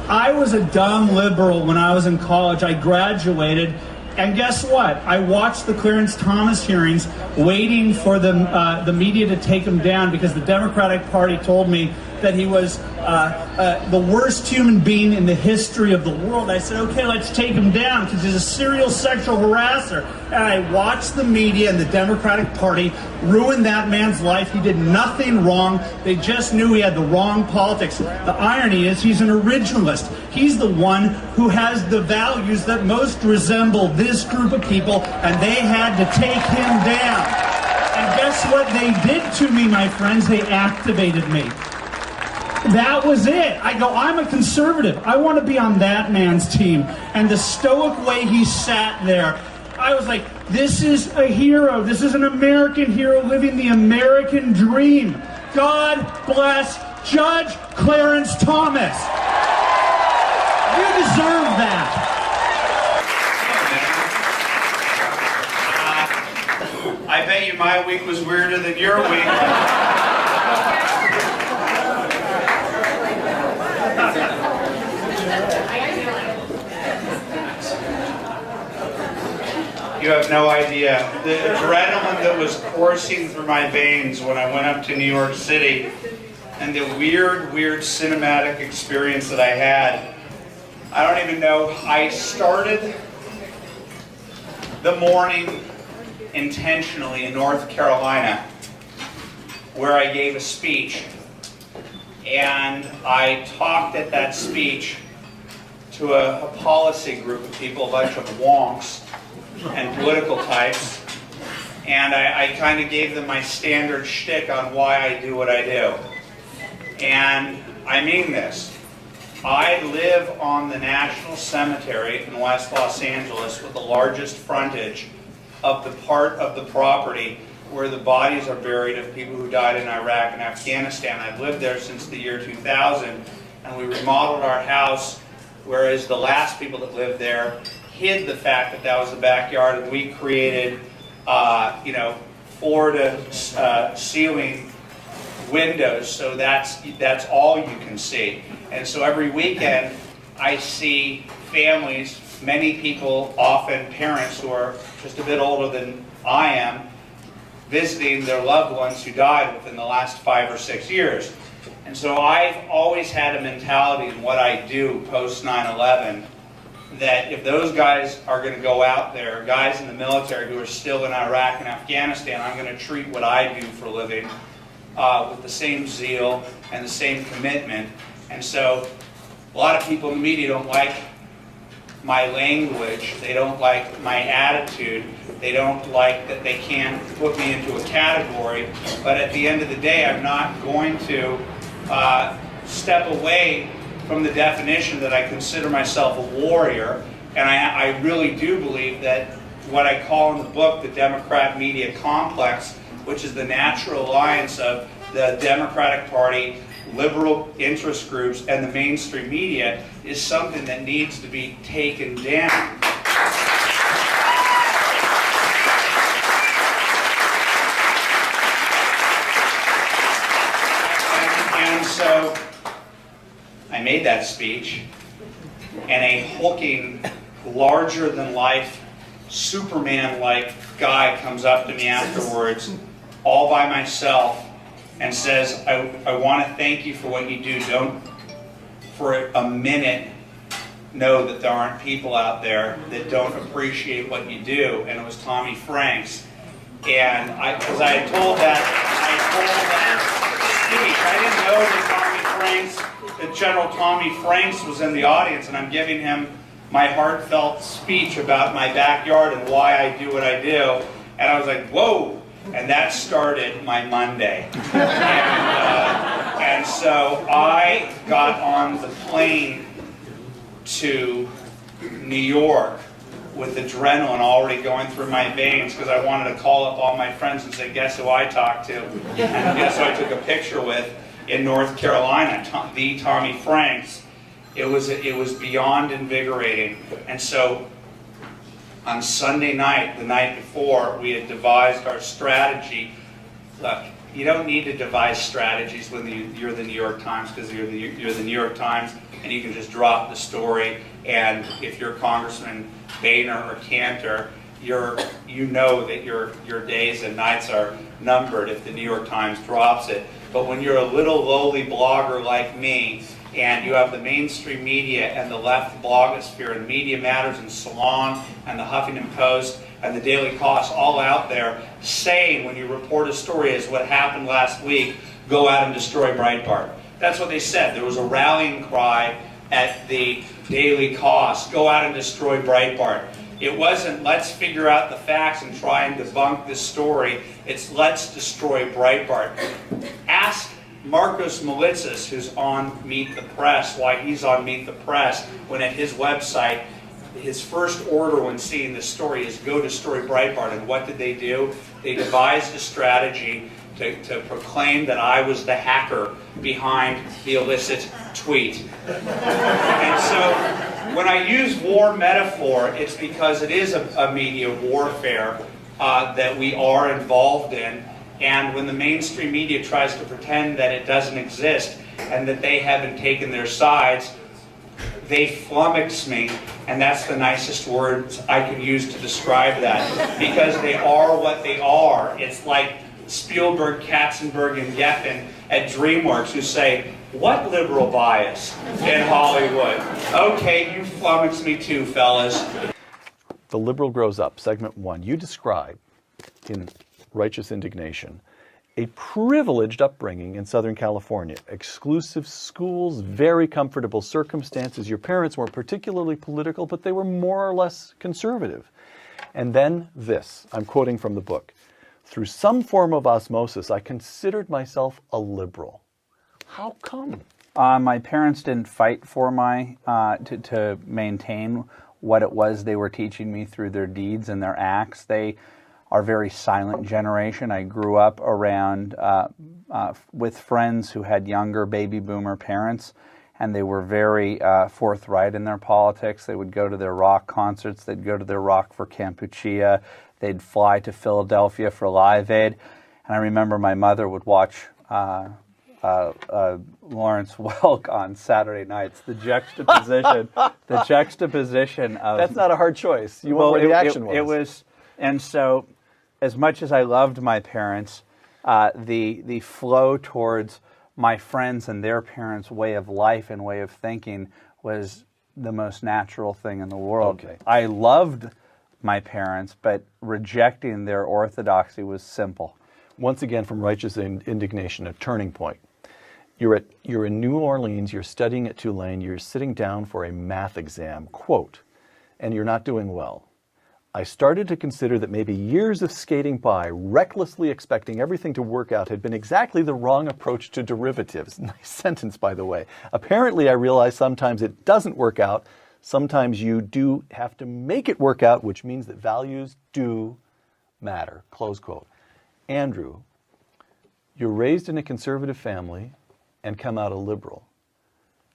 I was a dumb liberal when I was in college. I graduated. And guess what? I watched the Clarence Thomas hearings waiting for the media to take him down because the Democratic Party told me that he was the worst human being in the history of the world. I said, okay, let's take him down because he's a serial sexual harasser. And I watched the media and the Democratic Party ruin that man's life. He did nothing wrong. They just knew he had the wrong politics. The irony is he's an originalist. He's the one who has the values that most resemble this group of people, and they had to take him down. And guess what they did to me, my friends? They activated me. That was it. I go, I'm a conservative. I want to be on that man's team. And the stoic way he sat there, I was like, this is a hero. This is an American hero living the American dream. God bless Judge Clarence Thomas. You deserve that.
I bet you my week was weirder than your week. You have no idea. The adrenaline that was coursing through my veins when I went up to New York City and the weird cinematic experience that I had. I don't even know. I started the morning intentionally in North Carolina where I gave a speech. And I talked at that speech to a policy group of people, a bunch of wonks and political types, and I kind of gave them my standard shtick on why I do what I do. And I mean this. I live on the National Cemetery in West Los Angeles with the largest frontage of the part of the property where the bodies are buried of people who died in Iraq and Afghanistan. I've lived there since the year 2000, and we remodeled our house, whereas the last people that lived there hid the fact that that was the backyard, and we created, floor to ceiling windows, so that's all you can see. And so every weekend, I see families, many people, often parents who are just a bit older than I am, visiting their loved ones who died within the last 5 or 6 years. And so I've always had a mentality in what I do post 9/11 that if those guys are going to go out there, guys in the military who are still in Iraq and Afghanistan, I'm going to treat what I do for a living with the same zeal and the same commitment. And so a lot of people in the media don't like my language, they don't like my attitude, they don't like that they can't put me into a category, but at the end of the day, I'm not going to step away from the definition that I consider myself a warrior, and I really do believe that what I call in the book the Democrat media complex, which is the natural alliance of the Democratic Party, liberal interest groups, and the mainstream media, is something that needs to be taken down. And so I made that speech, and a hulking, larger-than-life, Superman-like guy comes up to me afterwards, all by myself, and says, I want to thank you for what you do. Don't, for a minute, know that there aren't people out there that don't appreciate what you do. And it was Tommy Franks. And because I had told that speech, I didn't know that Tommy Franks, that General Tommy Franks was in the audience, and I'm giving him my heartfelt speech about my backyard and why I do what I do. And I was like, whoa. And that started my Monday. And so I got on the plane to New York with adrenaline already going through my veins because I wanted to call up all my friends and say, guess who I talked to? And guess who I took a picture with in North Carolina, the Tommy Franks. It was beyond invigorating. And so on Sunday night, the night before, we had devised our strategy. Look, you don't need to devise strategies when you're the New York Times, because you're the New York Times and you can just drop the story. And if you're Congressman Boehner or Cantor, you know that your days and nights are numbered if the New York Times drops it. But when you're a little lowly blogger like me, and you have the mainstream media and the left blogosphere and Media Matters and Salon and the Huffington Post and the Daily Kos all out there saying when you report a story as what happened last week, go out and destroy Breitbart. That's what they said. There was a rallying cry at the Daily Kos, go out and destroy Breitbart. It wasn't let's figure out the facts and try and debunk this story. It's let's destroy Breitbart. Ask Marcos Malitzis, who's on Meet the Press, why he's on Meet the Press, when at his website, his first order when seeing this story is go destroy Breitbart. And what did they do? They devised a strategy to proclaim that I was the hacker behind the illicit tweet. And so when I use war metaphor, it's because it is a media warfare that we are involved in. And when the mainstream media tries to pretend that it doesn't exist and that they haven't taken their sides, they flummox me, and that's the nicest words I can use to describe that, because they are what they are. It's like Spielberg, Katzenberg, and Geffen at DreamWorks who say, what liberal bias in Hollywood? Okay, you flummox me too, fellas.
The Liberal Grows Up, segment 1. You describe in Righteous Indignation a privileged upbringing in Southern California. Exclusive schools, very comfortable circumstances. Your parents weren't particularly political, but they were more or less conservative. And then this, I'm quoting from the book. Through some form of osmosis, I considered myself a liberal. How come?
My parents didn't fight for to maintain what it was they were teaching me through their deeds and their acts. They are a very silent generation. I grew up around with friends who had younger baby boomer parents, and they were very forthright in their politics. They would go to their rock concerts. They'd go to their Rock for Kampuchea. They'd fly to Philadelphia for Live Aid. And I remember my mother would watch Lawrence Welk on Saturday nights. The juxtaposition of...
That's not a hard choice. You want where the action was.
It was, and so as much as I loved my parents, the flow towards my friends and their parents' way of life and way of thinking was the most natural thing in the world.
Okay.
I loved my parents, but rejecting their orthodoxy was simple.
Once again, from Righteous Indignation, a turning point. You're in New Orleans, you're studying at Tulane, you're sitting down for a math exam, quote, and you're not doing well. I started to consider that maybe years of skating by, recklessly expecting everything to work out, had been exactly the wrong approach to derivatives. Nice sentence, by the way. Apparently, I realized sometimes it doesn't work out. Sometimes you do have to make it work out, which means that values do matter, close quote. Andrew, you're raised in a conservative family and come out a liberal.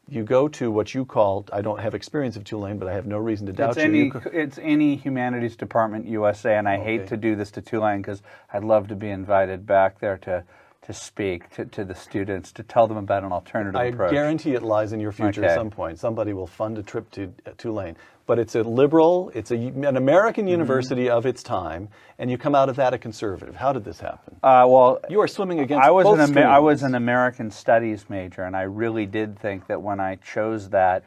You go to what you called, I don't have experience of Tulane, but I have no reason to doubt you.
It's any humanities department USA, and I hate to do this to Tulane because I'd love to be invited back there to speak to the students, to tell them about an alternative approach.
I guarantee it lies in your future at some point. Somebody will fund a trip to Tulane. But it's a liberal, it's an American university of its time, and you come out of that a conservative. How did this happen?
Well,
you are swimming against
I
was
an American Studies major, and I really did think that when I chose that,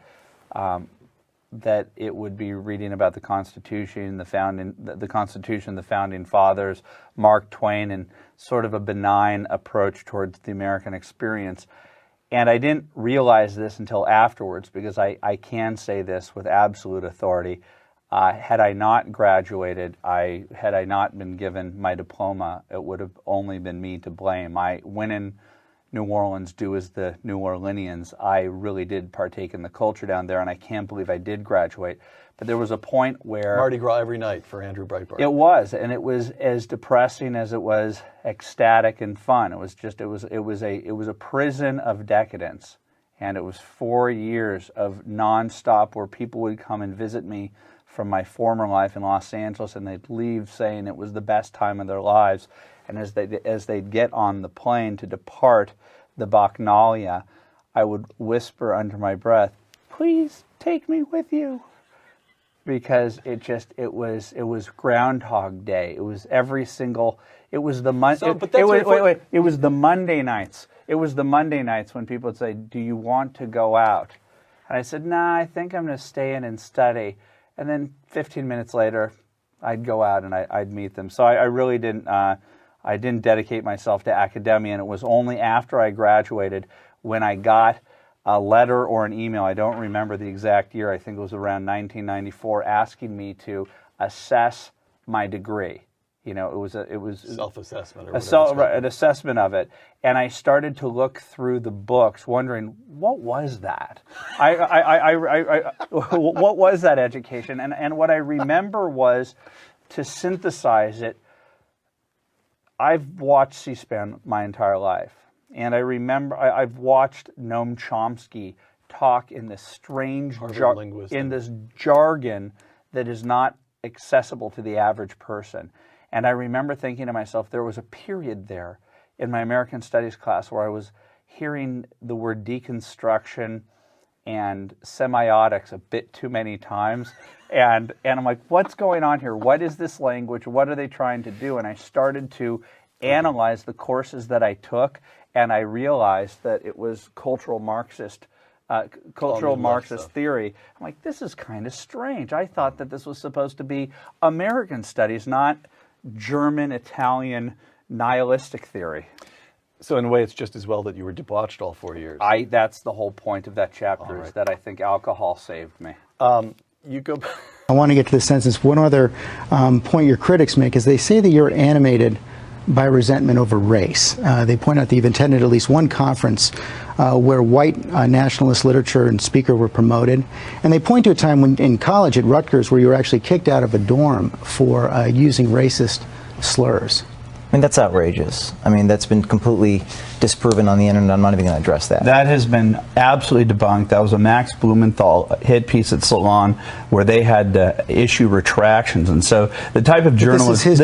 that it would be reading about the Constitution, the Constitution, the Founding Fathers, Mark Twain, and sort of a benign approach towards the American experience. And I didn't realize this until afterwards, because I can say this with absolute authority. Had I not graduated, had I not been given my diploma, it would have only been me to blame. I went in New Orleans do as the New Orleanians. I really did partake in the culture down there, and I can't believe I did graduate. But there was a point where
Mardi Gras every night for Andrew Breitbart.
it was, and it was as depressing as it was ecstatic and fun. It was just, it was a prison of decadence, and it was 4 years of nonstop where people would come and visit me from my former life in Los Angeles, and they'd leave saying it was the best time of their lives. And as they'd get on the plane to depart the Bacchanalia, I would whisper under my breath, "Please take me with you," because it was Groundhog Day. It was every single. It was the It was the Monday nights. It was the Monday nights when people would say, "Do you want to go out?" And I said, "Nah, I think I'm going to stay in and study." And then 15 minutes later, I'd go out and I'd meet them. So I really didn't. I didn't dedicate myself to academia, and it was only after I graduated when I got a letter or an email, I don't remember the exact year, I think it was around 1994, asking me to assess my degree. You know, it was
self-assessment, or
an assessment of it, and I started to look through the books, wondering what was that. What was that education? And what I remember was, to synthesize it, I've watched C-SPAN my entire life, and I remember I've watched Noam Chomsky talk in this strange jargon that is not accessible to the average person. And I remember thinking to myself, there was a period there in my American Studies class where I was hearing the word deconstruction and semiotics a bit too many times. And I'm like, what's going on here? What is this language? What are they trying to do? And I started to analyze the courses that I took, and I realized that it was cultural Marxist theory. I'm like, this is kind of strange. I thought that this was supposed to be American studies, not German, Italian, nihilistic theory.
So in a way, it's just as well that you were debauched all 4 years.
That's the whole point of that chapter, is that I think alcohol saved me.
You go.
I want to get to the census. One other point your critics make is they say that you're animated by resentment over race. They point out that you've attended at least one conference where white nationalist literature and speaker were promoted. And they point to a time when in college at Rutgers where you were actually kicked out of a dorm for using racist slurs.
I mean, that's outrageous. I mean, that's been completely disproven on the internet. I'm not even going to address that.
That has been absolutely debunked. That was a Max Blumenthal hit piece at Salon where they had to issue retractions. And so the type of journalism, this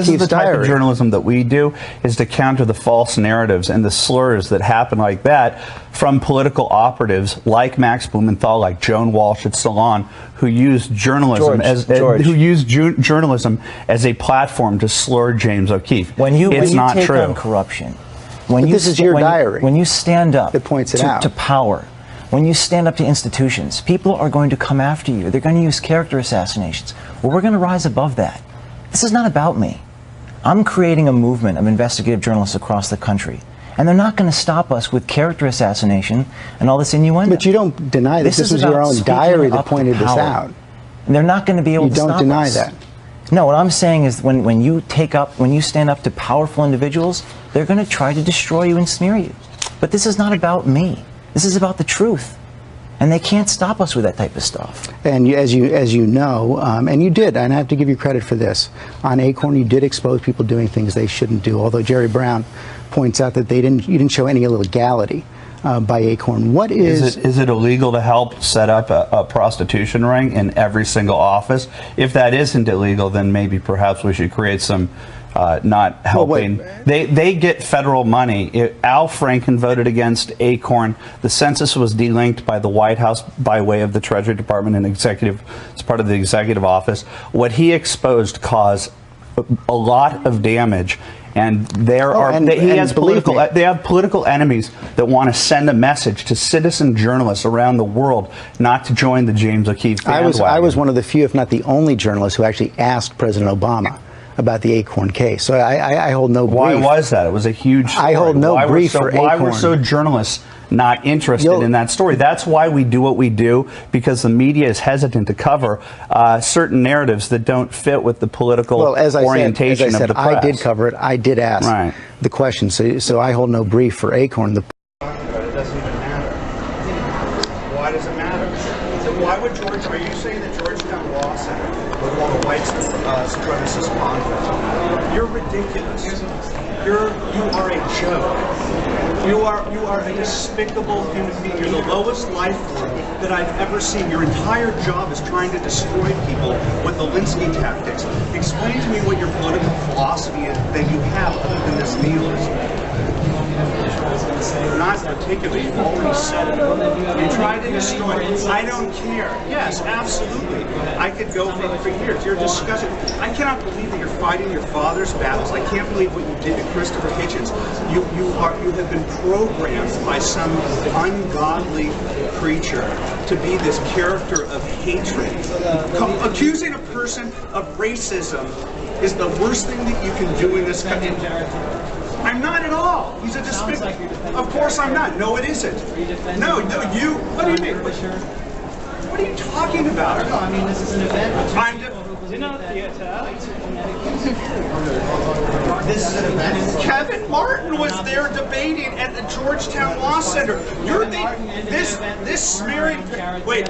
is the type of journalism that we do, is to counter the false narratives and the slurs that happen like that from political operatives like Max Blumenthal, like Joan Walsh at Salon, who used journalism journalism as a platform to slur James O'Keefe.
When you take
true.
On corruption,
this is your diary.
When you stand up
it points it out.
To power, when you stand up to institutions, people are going to come after you. They're going to use character assassinations. Well, we're going to rise above that. This is not about me. I'm creating a movement of investigative journalists across the country. And they're not going to stop us with character assassination and all this innuendo.
But you don't deny that this was your own diary that pointed this out.
And they're not going to be able to stop us.
You don't deny that.
No, what I'm saying is when you stand up to powerful individuals, they're going to try to destroy you and smear you. But this is not about me. This is about the truth. And they can't stop us with that type of stuff.
And as you know, and you did, and I have to give you credit for this, on Acorn you did expose people doing things they shouldn't do, although Jerry Brown points out that you didn't show any illegality by Acorn. What is
it illegal to help set up a prostitution ring in every single office? If that isn't illegal, then maybe perhaps we should create some not helping. They get federal money. Al Franken voted against Acorn. The census was delinked by the White House by way of the Treasury Department and as part of the executive office. What he exposed caused a lot of damage. And they have political enemies that want to send a message to citizen journalists around the world not to join the James O'Keefe bandwagon.
I was one of the few, if not the only journalist who actually asked President Obama about the Acorn case. So I hold no brief.
Why was that? It was a huge story.
I hold no brief for Acorn.
Why were so journalists not interested in that story? That's why we do what we do, because the media is hesitant to cover certain narratives that don't fit with the political orientation of the press.
I did cover it. I did ask the question. So I hold no brief for Acorn.
It doesn't even matter. Why does it matter? So why would are you saying that Georgetown Law Center would want a white supremacist convent? You're ridiculous. You are a joke. You are a despicable human being. You're the lowest life form that I've ever seen. Your entire job is trying to destroy people with the Lewinsky tactics. Explain to me what your political philosophy is that you have other than this nihilism. Not particularly. You've already said it. You tried to destroy it. I don't care. Yes, absolutely. I could go for years. You're discussing. I cannot believe that you're fighting your father's battles. I can't believe what you did to Christopher Hitchens. You have been programmed by some ungodly creature to be this character of hatred. Accusing a person of racism is the worst thing that you can do in this country. I'm not at all. He's a despicable. Of course I'm not. No, it isn't. No, you. What do you mean? What are you talking about?
No, I mean, this is an event.
This is an event. Kevin Martin was there debating at the Georgetown Law Center. You're this smearing. Wait.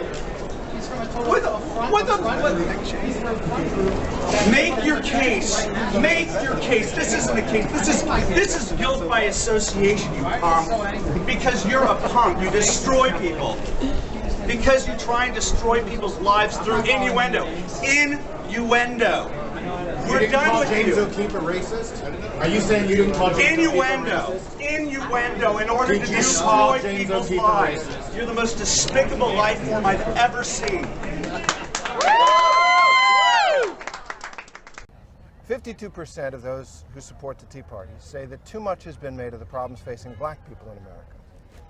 Make your case. Make your case. This isn't a case. This is guilt by association, you punk. Because you're a punk. You destroy people. Because you try and destroy people's lives through innuendo. Innuendo. We're done with you.
James O'Keefe a racist? Are you saying you didn't call James
innuendo? Innuendo in order to destroy people's lives. You're the most despicable life form I've ever seen.
52% of those who support the Tea Party say that too much has been made of the problems facing black people in America,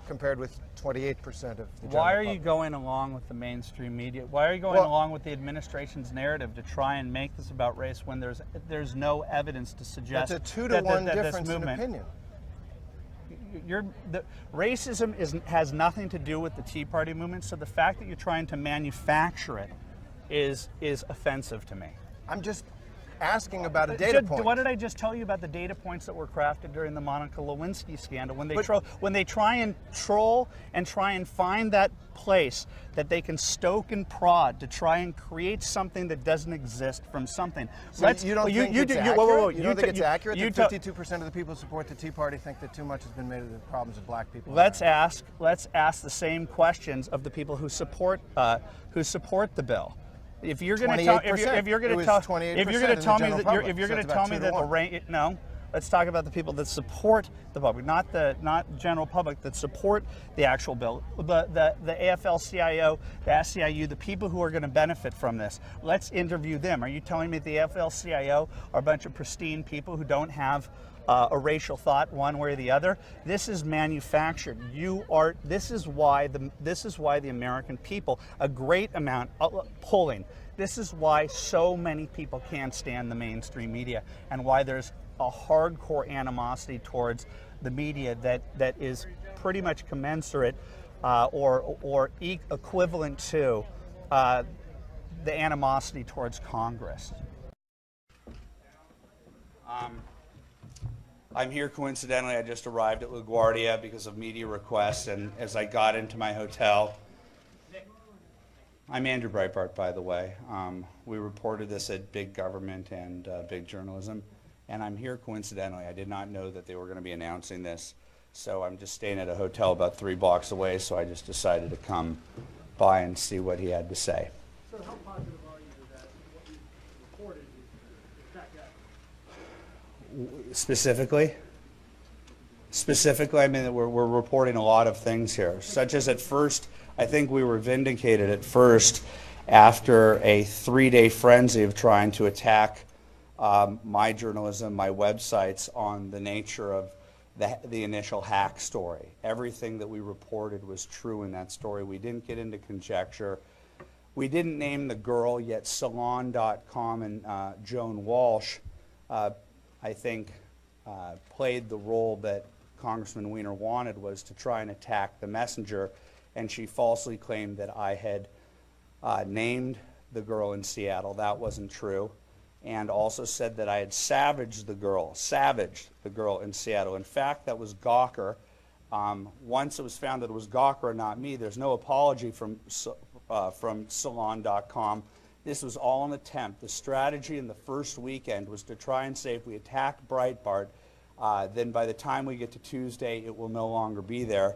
compared with 28% of the general
Why are you
public.
going along with the mainstream media? Why are you going along with the administration's narrative to try and make this about race when there's no evidence to suggest
That's a 2-to-1
that
difference
this
in
movement,
opinion.
Racism has nothing to do with the Tea Party movement, so the fact that you're trying to manufacture it is offensive to me.
I'm just asking about a data point.
What did I just tell you about the data points that were crafted during the Monica Lewinsky scandal? When they try and troll and try and find that place that they can stoke and prod to try and create something that doesn't exist from something.
So you don't think it's accurate? You don't think it's accurate that 52% of the people who support the Tea Party think that too much has been made of the problems of black people?
Let's ask the same questions of the people who support the bill. If you're going to tell me that the rank, no, let's talk about the people that support the public, not general public that support the actual bill. The AFL-CIO, the SEIU, the people who are going to benefit from this. Let's interview them. Are you telling me the AFL-CIO are a bunch of pristine people who don't have a racial thought one way or the other? This is manufactured. This is why the American people, a great amount polling. This is why so many people can't stand the mainstream media, and why there's a hardcore animosity towards the media that is pretty much commensurate or equivalent to the animosity towards Congress.
I'm here coincidentally. I just arrived at LaGuardia because of media requests, and as I got into my hotel, I'm Andrew Breitbart, by the way. We reported this at Big Government and Big Journalism, and I'm here coincidentally. I did not know that they were going to be announcing this, so I'm just staying at a hotel about 3 blocks away, so I just decided to come by and see what he had to say.
So how positive are you that what you reported is that guy?
Specifically, I mean, we're reporting a lot of things here, such as at first, I think we were vindicated at first after a 3-day frenzy of trying to attack my journalism, my websites on the nature of the initial hack story. Everything that we reported was true in that story. We didn't get into conjecture. We didn't name the girl, yet Salon.com and Joan Walsh I think, played the role that Congressman Weiner wanted, was to try and attack the messenger, and she falsely claimed that I had named the girl in Seattle. That wasn't true. And also said that I had savaged the girl in Seattle. In fact, that was Gawker. Once it was found that it was Gawker and not me, there's no apology from Salon.com. This was all an attempt. The strategy in the first weekend was to try and say if we attack Breitbart, then by the time we get to Tuesday, it will no longer be there.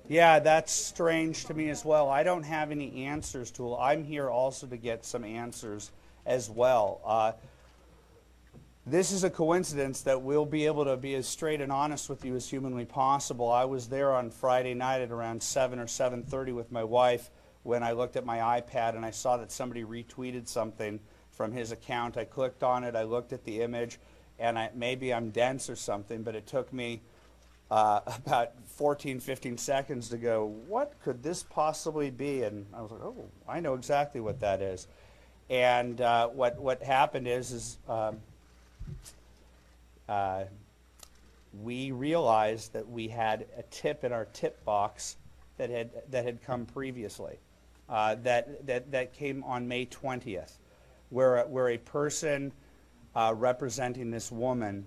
Yeah, that's strange to me as well. I don't have any answers to it. I'm here also to get some answers as well. This is a coincidence that we'll be able to be as straight and honest with you as humanly possible. I was there on Friday night at around 7 or 7:30 with my wife when I looked at my iPad and I saw that somebody retweeted something from his account. I clicked on it, I looked at the image, and maybe I'm dense or something, but it took me about 14, 15 seconds to go, what could this possibly be? And I was like, oh, I know exactly what that is. And what happened is we realized that we had a tip in our tip box that had come previously, that came on May 20th, where a person representing this woman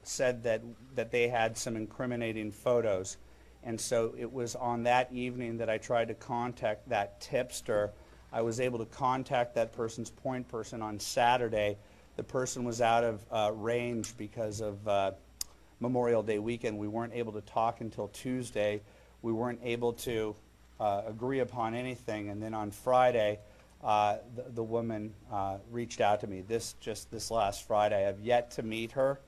said that they had some incriminating photos. And so it was on that evening that I tried to contact that tipster. I was able to contact that person's point person on Saturday. The person was out of range because of Memorial Day weekend. We weren't able to talk until Tuesday. We weren't able to agree upon anything. And then on Friday, the woman reached out to me. This last Friday. I have yet to meet her.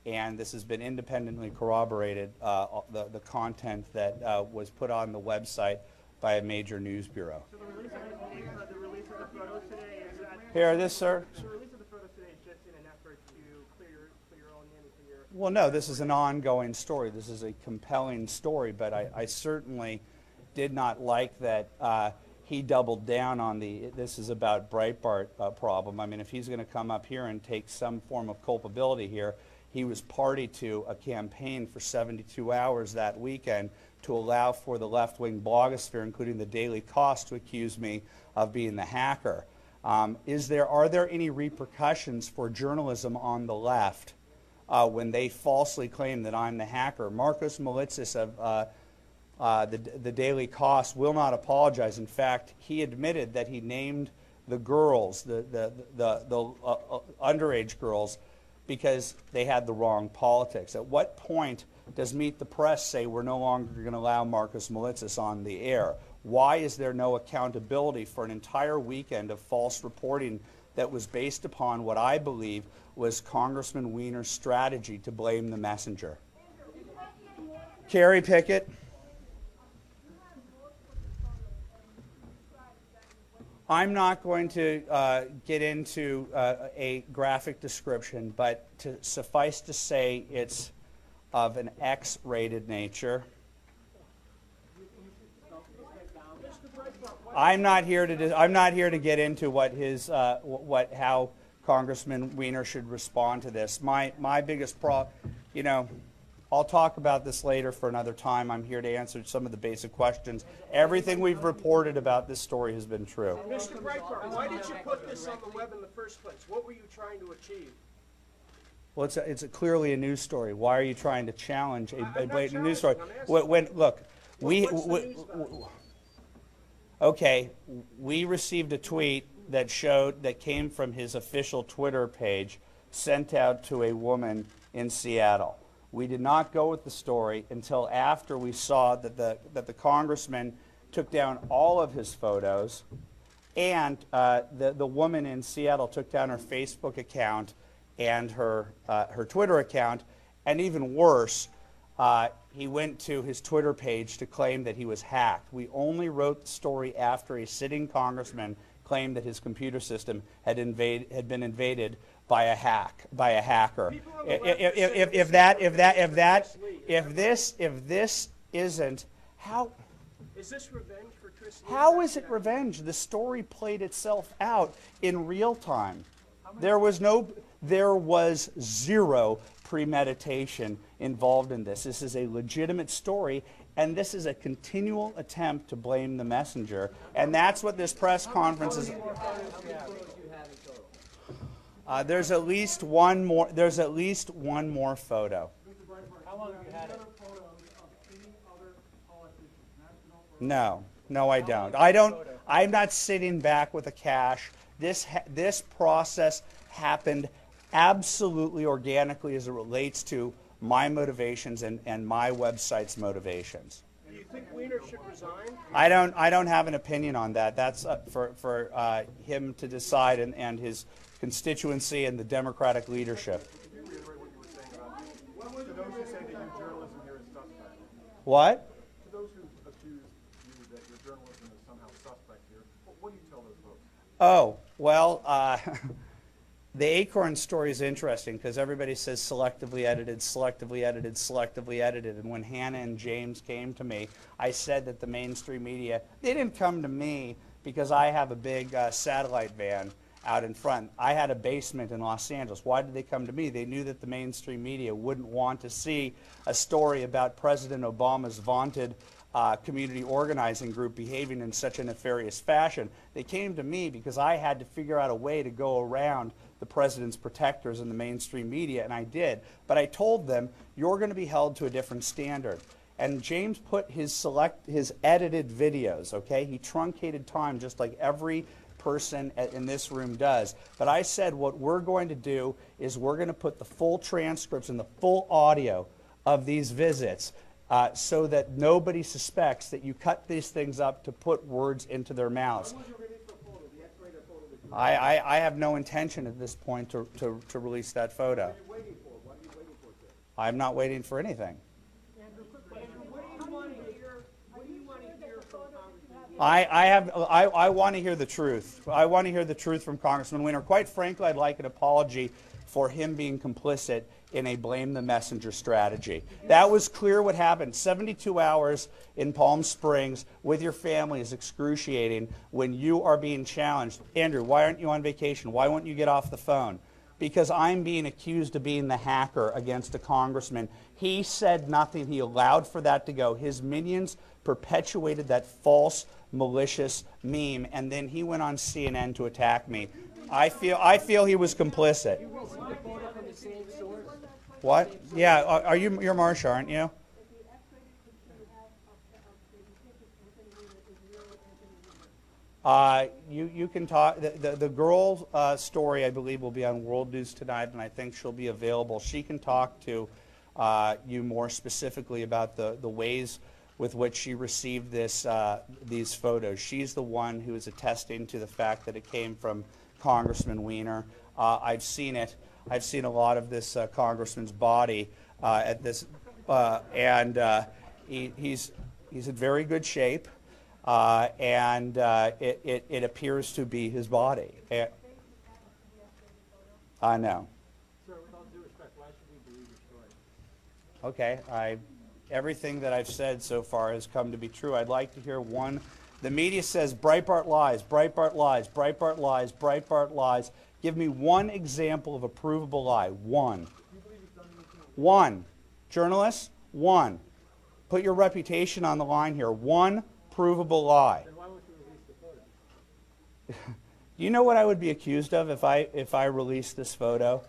And this has been independently corroborated, the content that was put on the website by a major news bureau.
So the release of the photos today is that...
Here, this, sir.
So the release of the photos today is just in an effort to clear your own name and clear...
Well, no, this is an ongoing story. This is a compelling story, but I certainly did not like that he doubled down on this is about Breitbart problem. I mean, if he's going to come up here and take some form of culpability here, he was party to a campaign for 72 hours that weekend to allow for the left-wing blogosphere, including the Daily Cost, to accuse me of being the hacker. Are there any repercussions for journalism on the left when they falsely claim that I'm the hacker? Marcos Malitzis of the Daily Cost will not apologize. In fact, he admitted that he named the girls, the underage girls, because they had the wrong politics. At what point does Meet the Press say we're no longer going to allow Marcos Malitzis on the air? Why is there no accountability for an entire weekend of false reporting that was based upon what I believe was Congressman Weiner's strategy to blame the messenger? Carrie Pickett. I'm not going to get into a graphic description, but to suffice to say it's of an X-rated nature. I'm not here to get into what how Congressman Weiner should respond to this. My biggest problem, I'll talk about this later for another time. I'm here to answer some of the basic questions. Everything we've reported about this story has been true.
Mr. Breitbart, why did you put this on the web in the first place? What were you trying to achieve?
Well, it's clearly a news story. Why are you trying to challenge a blatant news story? Look, okay, we received a tweet that came from his official Twitter page, sent out to a woman in Seattle. We did not go with the story until after we saw that the congressman took down all of his photos, and the woman in Seattle took down her Facebook account and her Twitter account, and even worse, he went to his Twitter page to claim that he was hacked. We only wrote the story after a sitting congressman claimed that his computer system had been invaded by a hacker. If this isn't, how
Is this revenge for Tristan?
how is it revenge? The story played itself out in real time. There was zero premeditation involved in this. This is a legitimate story, and this is a continual attempt to blame the messenger. And that's what this press conference is. There's at least one more. There's at least one more photo.
How long have you had it?
No, I don't. I'm not sitting back with a cache. This process happened absolutely organically as it relates to my motivations and my website's motivations.
Do you think Weiner should resign?
I don't have an opinion on that. That's up for him to decide and his constituency and the Democratic leadership. What?
To those who accuse you that your journalism is somehow suspect here, what do you tell those folks?
Oh, well, the Acorn story is interesting because everybody says selectively edited, selectively edited, selectively edited. And when Hannah and James came to me, I said that the mainstream media, they didn't come to me because I have a big satellite van out in front. I had a basement in Los Angeles. Why did they come to me? They knew that the mainstream media wouldn't want to see a story about President Obama's vaunted community organizing group behaving in such a nefarious fashion. They came to me because I had to figure out a way to go around the president's protectors in the mainstream media, and I did. But I told them, you're going to be held to a different standard. And James put his edited videos, okay? He truncated time just like every person in this room does. But I said what we're going to do is we're going to put the full transcripts and the full audio of these visits so that nobody suspects that you cut these things up to put words into their mouths. I have no intention at this point to release that photo. I'm not waiting for anything. I want to hear the truth. I want to hear the truth from Congressman Weiner. Quite frankly, I'd like an apology for him being complicit in a blame the messenger strategy. That was clear what happened. 72 hours in Palm Springs with your family is excruciating when you are being challenged. Andrew, why aren't you on vacation? Why won't you get off the phone? Because I'm being accused of being the hacker against a congressman. He said nothing. He allowed for that to go. His minions perpetuated that false, malicious meme, and then he went on CNN to attack me. I feel he was complicit. What? Yeah, you're Marsha, aren't you? You can talk. The girl story, I believe, will be on World News tonight, and I think she'll be available. She can talk to you more specifically about the ways with which she received these photos. She's the one who is attesting to the fact that it came from Congressman Weiner. I've seen it. I've seen a lot of this congressman's body at this, and he's in very good shape, and it appears to be his body. I know.
Sir, with all due respect, why should we believe your story?
Okay, everything that I've said so far has come to be true. I'd like to hear one. The media says Breitbart lies, Breitbart lies, Breitbart lies, Breitbart lies. Give me one example of a provable lie. One. One. Journalists, one. Put your reputation on the line here. One provable lie.
Then why won't you release the photo?
Do you know what I would be accused of if I released this photo?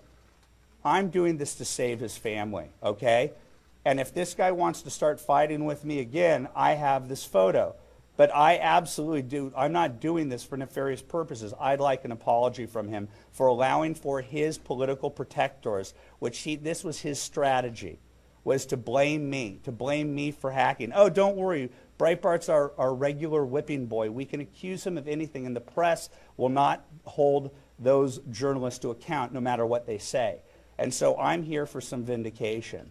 I'm doing this to save his family, okay? And if this guy wants to start fighting with me again, I have this photo. But I absolutely do. I'm not doing this for nefarious purposes. I'd like an apology from him for allowing for his political protectors, this was his strategy, was to blame me for hacking. Oh, don't worry. Breitbart's our regular whipping boy. We can accuse him of anything, and the press will not hold those journalists to account no matter what they say. And so I'm here for some vindication.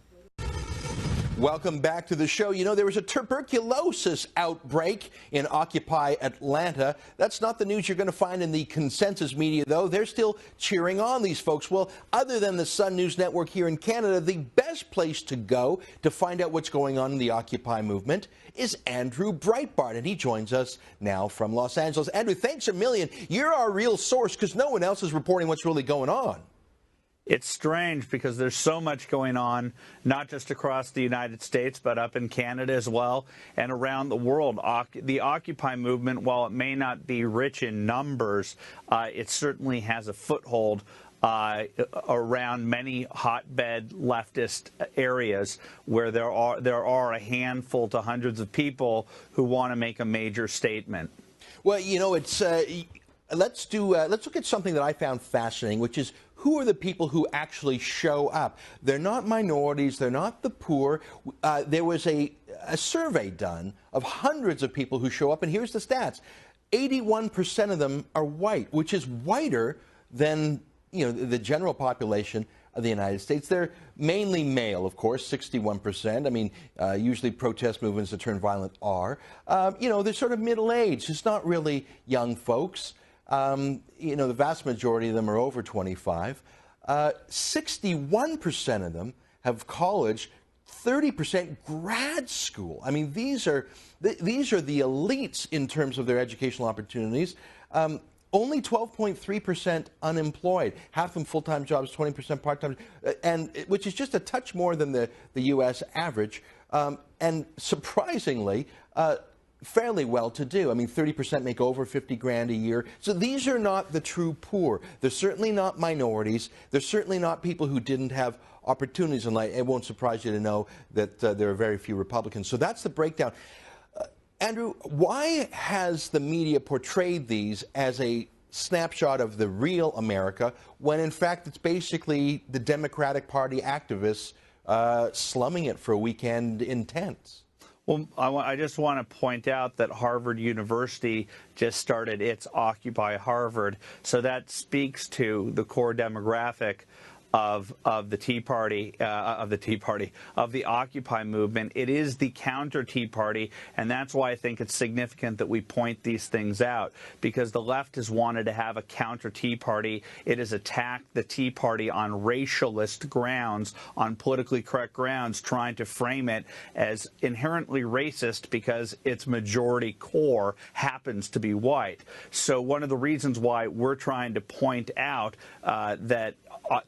Welcome back to the show. You know, there was a tuberculosis outbreak in Occupy Atlanta. That's not the news you're going to find in the consensus media, though. They're still cheering on these folks. Well, other than the Sun News Network here in Canada, the best place to go to find out what's going on in the Occupy movement is Andrew Breitbart, and he joins us now from Los Angeles. Andrew, thanks a million. You're our real source because no one else is reporting what's really going on.
It's strange because there's so much going on, not just across the United States, but up in Canada as well and around the world. The Occupy movement, while it may not be rich in numbers, it certainly has a foothold around many hotbed leftist areas where there are a handful to hundreds of people who want to make a major statement.
Well, you know, it's let's look at something that I found fascinating, which is who are the people who actually show up? They're not minorities. They're not the poor. There was a survey done of hundreds of people who show up, and here's the stats. 81% of them are white, which is whiter than, you know, the general population of the United States. They're mainly male, of course, 61%. I mean, usually protest movements that turn violent are. You know, they're sort of middle-aged. It's not really young folks. You know, the vast majority of them are over 25. 61% of them have college, 30% grad school. I mean, these are the elites in terms of their educational opportunities. Only 12.3% unemployed, half of them full-time jobs, 20% part-time, and which is just a touch more than the U.S. average. And surprisingly, fairly well-to-do. I mean, 30% make over 50 grand a year. So these are not the true poor. They're certainly not minorities. They're certainly not people who didn't have opportunities in life. It won't surprise you to know that there are very few Republicans. So that's the breakdown. Andrew, why has the media portrayed these as a snapshot of the real America when, in fact, it's basically the Democratic Party activists slumming it for a weekend in tents?
Well, I just want to point out that Harvard University just started its Occupy Harvard, so that speaks to the core demographic of the Tea Party, of the Occupy movement. It is the counter Tea Party, and that's why I think it's significant that we point these things out, because the left has wanted to have a counter Tea Party. It has attacked the Tea Party on racialist grounds, on politically correct grounds, trying to frame it as inherently racist because its majority core happens to be white. So one of the reasons why we're trying to point out that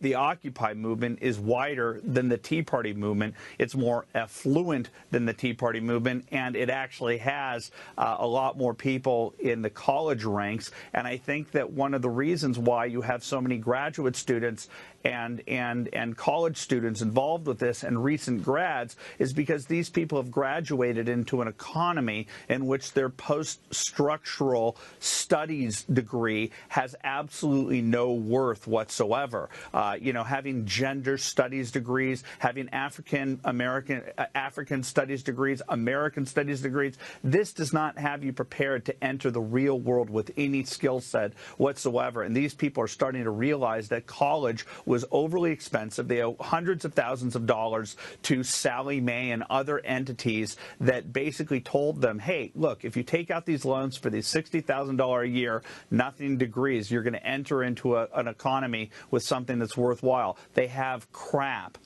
the Occupy movement is wider than the Tea Party movement. It's more affluent than the Tea Party movement, and it actually has a lot more people in the college ranks. And I think that one of the reasons why you have so many graduate students and college students involved with this and recent grads is because these people have graduated into an economy in which their post-structural studies degree has absolutely no worth whatsoever. You know, having gender studies degrees, having African studies degrees, American studies degrees, this does not have you prepared to enter the real world with any skill set whatsoever. And these people are starting to realize that college was overly expensive. They owe hundreds of thousands of dollars to Sallie Mae and other entities that basically told them, hey, look, if you take out these loans for these $60,000 a year, nothing degrees, you're going to enter into an economy with something that's worthwhile. They have crap.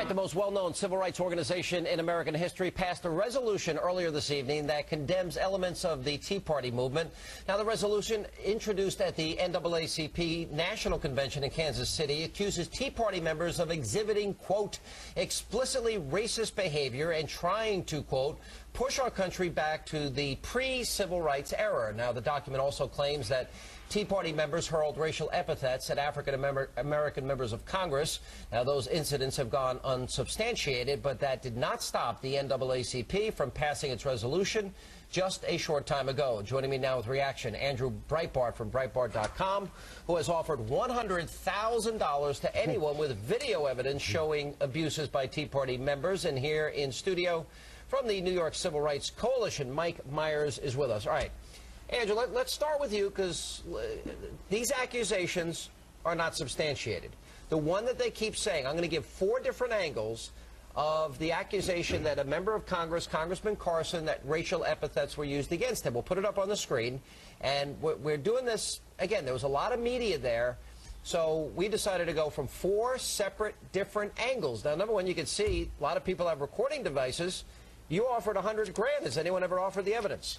The most well-known civil rights organization in American history passed a resolution earlier this evening that condemns elements of the Tea Party movement. Now, the resolution introduced at the NAACP National Convention in Kansas City accuses Tea Party members of exhibiting, quote, explicitly racist behavior and trying to, quote, push our country back to the pre-civil rights era. Now, the document also claims that Tea Party members hurled racial epithets at African-American members of Congress. Now, those incidents have gone unsubstantiated, but that did not stop the NAACP from passing its resolution just a short time ago. Joining me now with reaction, Andrew Breitbart from Breitbart.com, who has offered $100,000 to anyone with video evidence showing abuses by Tea Party members. And here in studio from the New York Civil Rights Coalition, Mike Myers is with us. All right. Andrew, let's start with you, because these accusations are not substantiated. The one that they keep saying, I'm going to give 4 different angles of the accusation that a member of Congress, Congressman Carson, that racial epithets were used against him. We'll put it up on the screen. And we're doing this, again, there was a lot of media there, so we decided to go from 4 separate different angles. Now, number one, you can see a lot of people have recording devices. You offered $100 grand. Has anyone ever offered the evidence?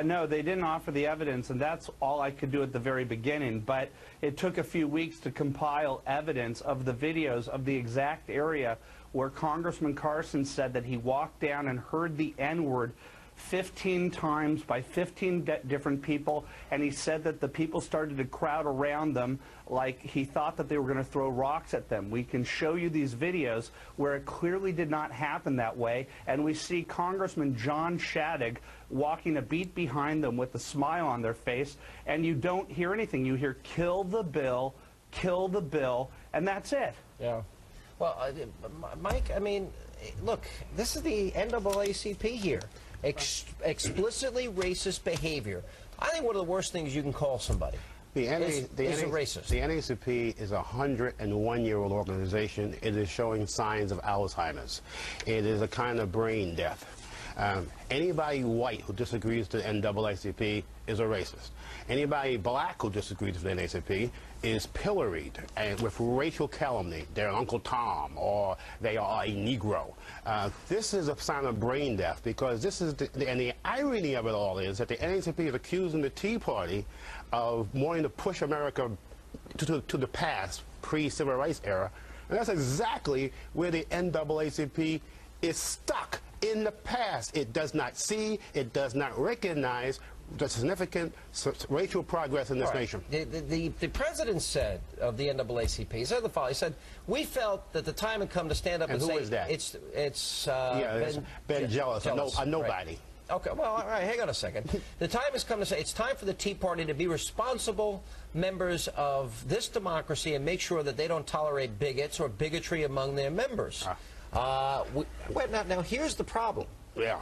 No, they didn't offer the evidence, and that's all I could do at the very beginning. But it took a few weeks to compile evidence of the videos of the exact area where Congressman Carson said that he walked down and heard the N-word 15 times by 15 different people, and he said that the people started to crowd around them like he thought that they were going to throw rocks at them. We can show you these videos where it clearly did not happen that way, and we see Congressman John Shadegg walking a beat behind them with a smile on their face, and you don't hear anything. You hear kill the bill, and that's it.
Yeah. Well, Mike, I mean, look, this is the NAACP here. Explicitly racist behavior. I think one of the worst things you can call somebody is a racist.
The NAACP is a 101-year-old organization. It is showing signs of Alzheimer's. It is a kind of brain death. Anybody white who disagrees with the NAACP is a racist. Anybody black who disagrees with the NAACP is pilloried and with racial calumny. They're Uncle Tom, or they are a Negro. This is a sign of brain death, because this is and the irony of it all is that the NAACP is accusing the Tea Party of wanting to push America to the past, pre-civil rights era, and that's exactly where the NAACP is stuck. In the past, it does not see, it does not recognize the significant racial progress in this nation.
The president said of the NAACP, he said the following. He said, "We felt that the time had come to stand up and say,
who is that?
It's
Ben Jealous, a nobody."
Right. Okay, well, all right, hang on a second. The time has come to say it's time for the Tea Party to be responsible members of this democracy and make sure that they don't tolerate bigots or bigotry among their members. Now, here's the problem.
Yeah.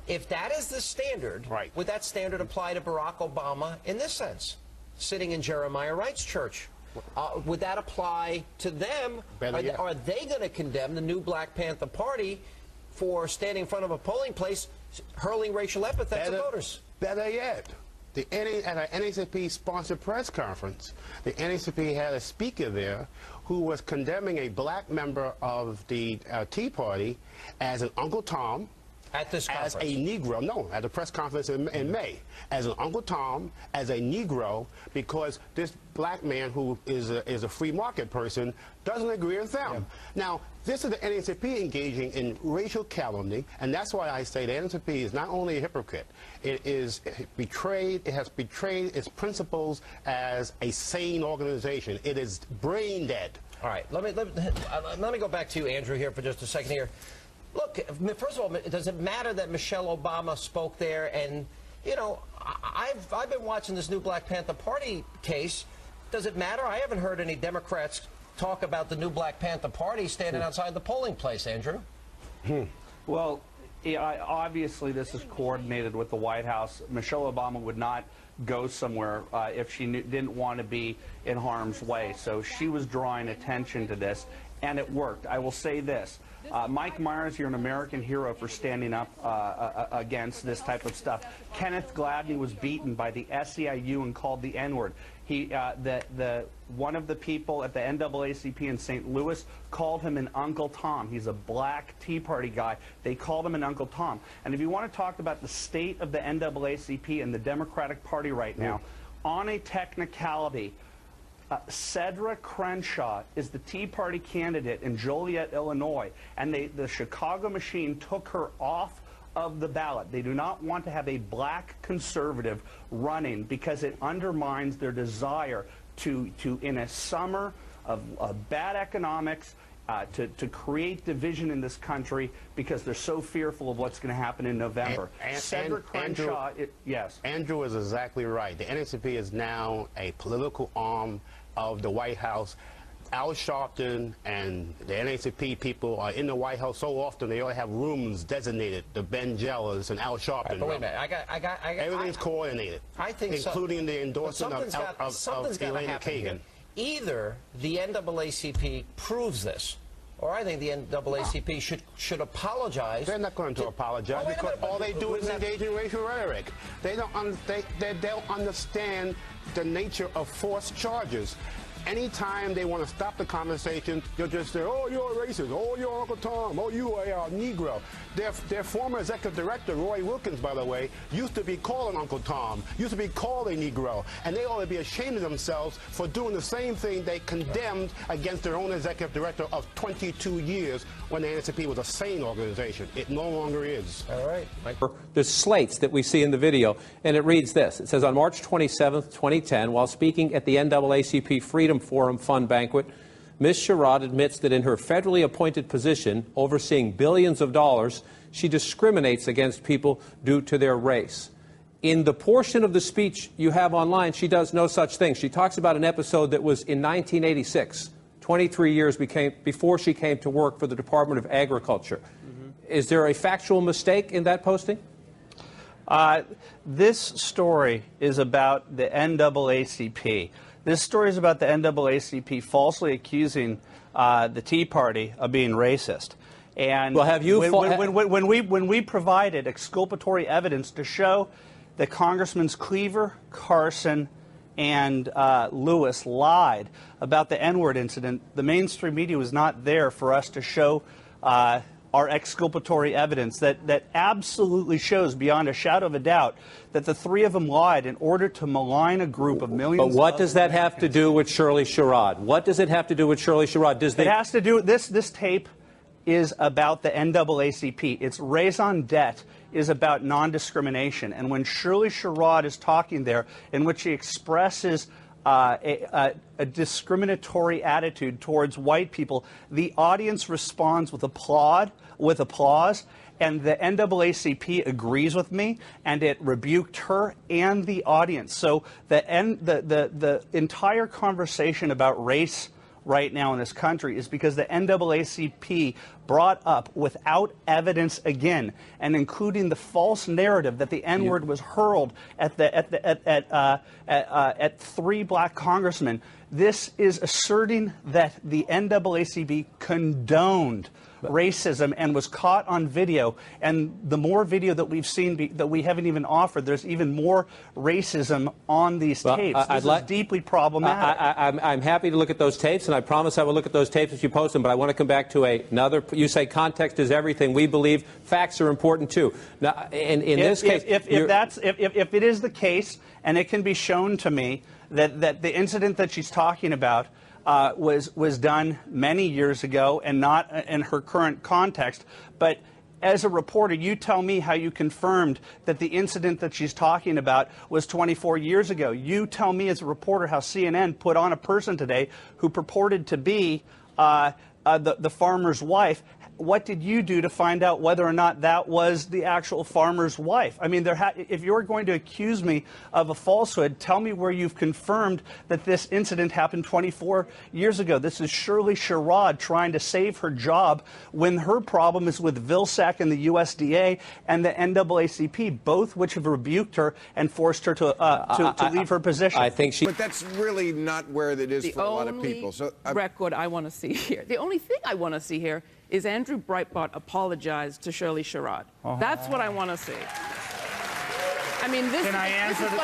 If that is the standard, would that standard apply to Barack Obama in this sense, sitting in Jeremiah Wright's church? Would that apply to them? Are they going to condemn the new Black Panther Party for standing in front of a polling place, hurling racial epithets at voters?
Better yet, at an NAACP-sponsored press conference, the NAACP had a speaker there who was condemning a black member of the Tea Party as an Uncle Tom,
at this conference.
As a Negro, no, at the press conference in May, as an Uncle Tom, as a Negro, because this black man who is a free market person doesn't agree with them. Yeah. Now, this is the NAACP engaging in racial calumny, and that's why I say the NAACP is not only a hypocrite, it has betrayed its principles as a sane organization. It is brain dead.
All right, let me go back to you, Andrew, here for just a second here. Look, first of all, does it matter that Michelle Obama spoke there? And, you know, I've been watching this new Black Panther Party case. Does it matter? I haven't heard any Democrats talk about the new Black Panther Party standing outside the polling place, Andrew.
Well, yeah, obviously this is coordinated with the White House. Michelle Obama would not go somewhere if she didn't want to be in harm's way. So she was drawing attention to this, and it worked. I will say this. Mike Myers, you're an American hero for standing up against this type of stuff. Kenneth Gladney was beaten by the SEIU and called the N-word. One of the people at the NAACP in St. Louis called him an Uncle Tom. He's a black Tea Party guy. They called him an Uncle Tom. And if you want to talk about the state of the NAACP and the Democratic Party right now, on a technicality, Cedra Crenshaw is the Tea Party candidate in Joliet, Illinois, and the Chicago machine took her off of the ballot. They do not want to have a black conservative running because it undermines their desire to in a summer of bad economics, to create division in this country because they're so fearful of what's going to happen in November. Cedric Crenshaw, yes.
Andrew is exactly right. The NAACP is now a political arm of the White House. Al Sharpton and the NAACP people are in the White House so often they all have rooms designated, the Ben Jellas and Al Sharpton.
Right, but wait a minute,
everything's coordinated,
I think
including the endorsement of
something's gotta
Elaine
happen
Kagan.
here. Either the NAACP proves this, or I think the NAACP should apologize.
They're not going to apologize because all they do is engage in racial rhetoric. They don't understand the nature of forced charges. Anytime they want to stop the conversation, they'll just say, oh, you're a racist, oh, you're Uncle Tom, oh, you are a Negro. Their former executive director, Roy Wilkins, by the way, used to be called an Uncle Tom, used to be called a Negro, and they ought to be ashamed of themselves for doing the same thing they condemned against their own executive director of 22 years when the NAACP was a sane organization. It no longer is.
All right.
The slates that we see in the video, and it reads this. It says, on March 27th, 2010, while speaking at the NAACP Freedom Forum Fund Banquet, Ms. Sherrod admits that in her federally appointed position, overseeing billions of dollars, she discriminates against people due to their race. In the portion of the speech you have online, she does no such thing. She talks about an episode that was in 1986, 23 years before she came to work for the Department of Agriculture. Is there a factual mistake in that posting?
This story is about the NAACP. This story is about the NAACP falsely accusing the Tea Party of being racist. And
well, have you
when we provided exculpatory evidence to show that Congressmen Cleaver, Carson, and Lewis lied about the N-word incident, the mainstream media was not there for us to show our exculpatory evidence that absolutely shows beyond a shadow of a doubt that the three of them lied in order to malign a group of millions.
But what does that have to do with Shirley Sherrod? What does it have to do with Shirley Sherrod?
It has to do with this tape is about the NAACP. Its raison d'etre is about non-discrimination. And when Shirley Sherrod is talking there, in which she expresses a discriminatory attitude towards white people, the audience responds with applause, and the NAACP agrees with me, and it rebuked her and the audience. So the entire conversation about race right now in this country is because the NAACP brought up without evidence again, and including the false narrative that the N-word was hurled at three black congressmen. This is asserting that the NAACP condoned racism and was caught on video, and the more video that we've seen that we haven't even offered, there's even more racism on these tapes. This is deeply problematic.
I'm happy to look at those tapes, and I promise I will look at those tapes as you post them, but I want to come back to another. You say context is everything. We believe facts are important too. Now, in this case, if
it is the case, and it can be shown to me that the incident that she's talking about was done many years ago and not in her current context. But as a reporter, you tell me how you confirmed that the incident that she's talking about was 24 years ago. You tell me as a reporter how CNN put on a person today who purported to be the farmer's wife. What did you do to find out whether or not that was the actual farmer's wife? I mean, if you're going to accuse me of a falsehood, tell me where you've confirmed that this incident happened 24 years ago. This is Shirley Sherrod trying to save her job when her problem is with Vilsack and the USDA and the NAACP, both which have rebuked her and forced her to leave her position.
I think she.
But that's really not where it is for a lot of people. So
record I want to see here. The only thing I want to see here is Andrew Breitbart apologized to Shirley Sherrod. That's what I want to see. I mean, this.
Can I answer to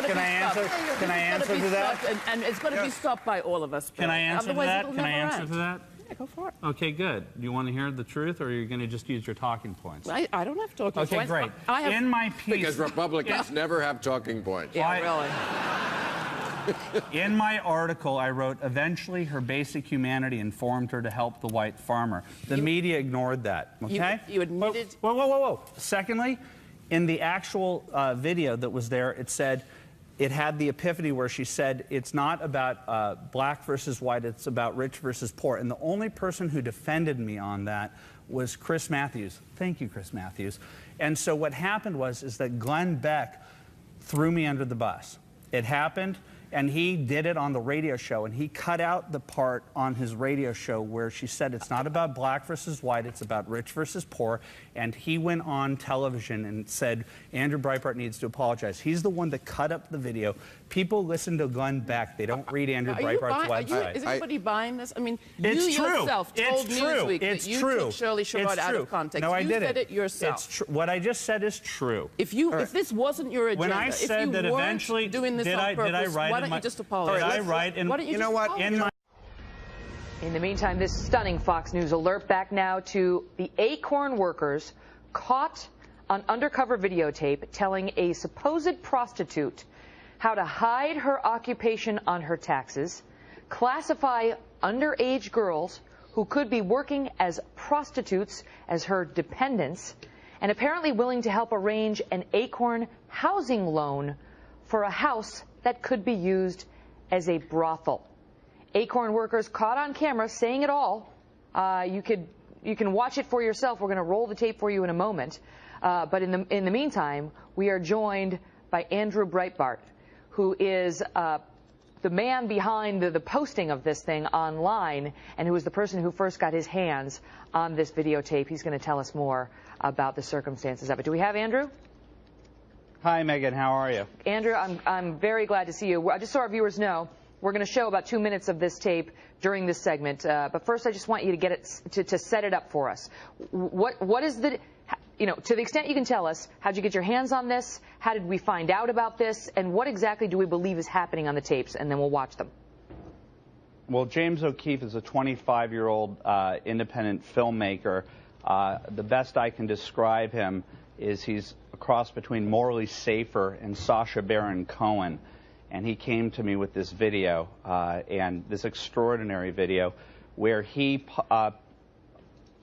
that?
And it's going to be stopped by all of us.
Can I answer to that? Can I answer to that?
Yeah, go for it.
Okay, good. Do you want to hear the truth, or are you going to just use your talking points?
I don't have talking points.
Okay, great.
In
my piece,
because Republicans never have talking points.
Yeah, really.
In my article, I wrote, eventually her basic humanity informed her to help the white farmer. The media ignored that, okay?
You admitted...
Whoa. Secondly, in the actual video that was there, it said, it had the epiphany where she said, it's not about black versus white, it's about rich versus poor. And the only person who defended me on that was Chris Matthews. Thank you, Chris Matthews. And so what happened is that Glenn Beck threw me under the bus. It happened. And he did it on the radio show, and he cut out the part on his radio show where she said it's not about black versus white, it's about rich versus poor. And he went on television and said Andrew Breitbart needs to apologize. He's the one that cut up the video. People listen to Glenn Beck. They don't read Andrew Breitbart's website.
Is anybody buying this? I mean,
it's
you
true.
yourself told Newsweek that you took Shirley Sherrod out of context.
No, I didn't.
You said it yourself.
It's what I just said is true.
If this wasn't your agenda,
when I said that eventually,
doing this on purpose, why don't you just apologize?
Did I write in?
Why don't you
know what? In my
In the meantime, this stunning Fox News alert back now to the Acorn workers caught on undercover videotape telling a supposed prostitute how to hide her occupation on her taxes, classify underage girls who could be working as prostitutes as her dependents, and apparently willing to help arrange an Acorn housing loan for a house that could be used as a brothel. Acorn workers caught on camera saying it all. You can watch it for yourself. We're going to roll the tape for you in a moment. But in the meantime, we are joined by Andrew Breitbart, who is the man behind the posting of this thing online, and who is the person who first got his hands on this videotape. He's going to tell us more about the circumstances of it. Do we have Andrew?
Hi, Megan. How are you?
Andrew, I'm very glad to see you. Just so our viewers know, we're going to show about 2 minutes of this tape during this segment. But first, I just want you to get it to set it up for us. What is the, to the extent you can tell us, how'd you get your hands on this? How did we find out about this? And what exactly do we believe is happening on the tapes? And then we'll watch them.
Well, James O'Keefe is a 25-year-old independent filmmaker. The best I can describe him is he's a cross between Morley Safer and Sacha Baron Cohen. And he came to me with this video, and this extraordinary video, where he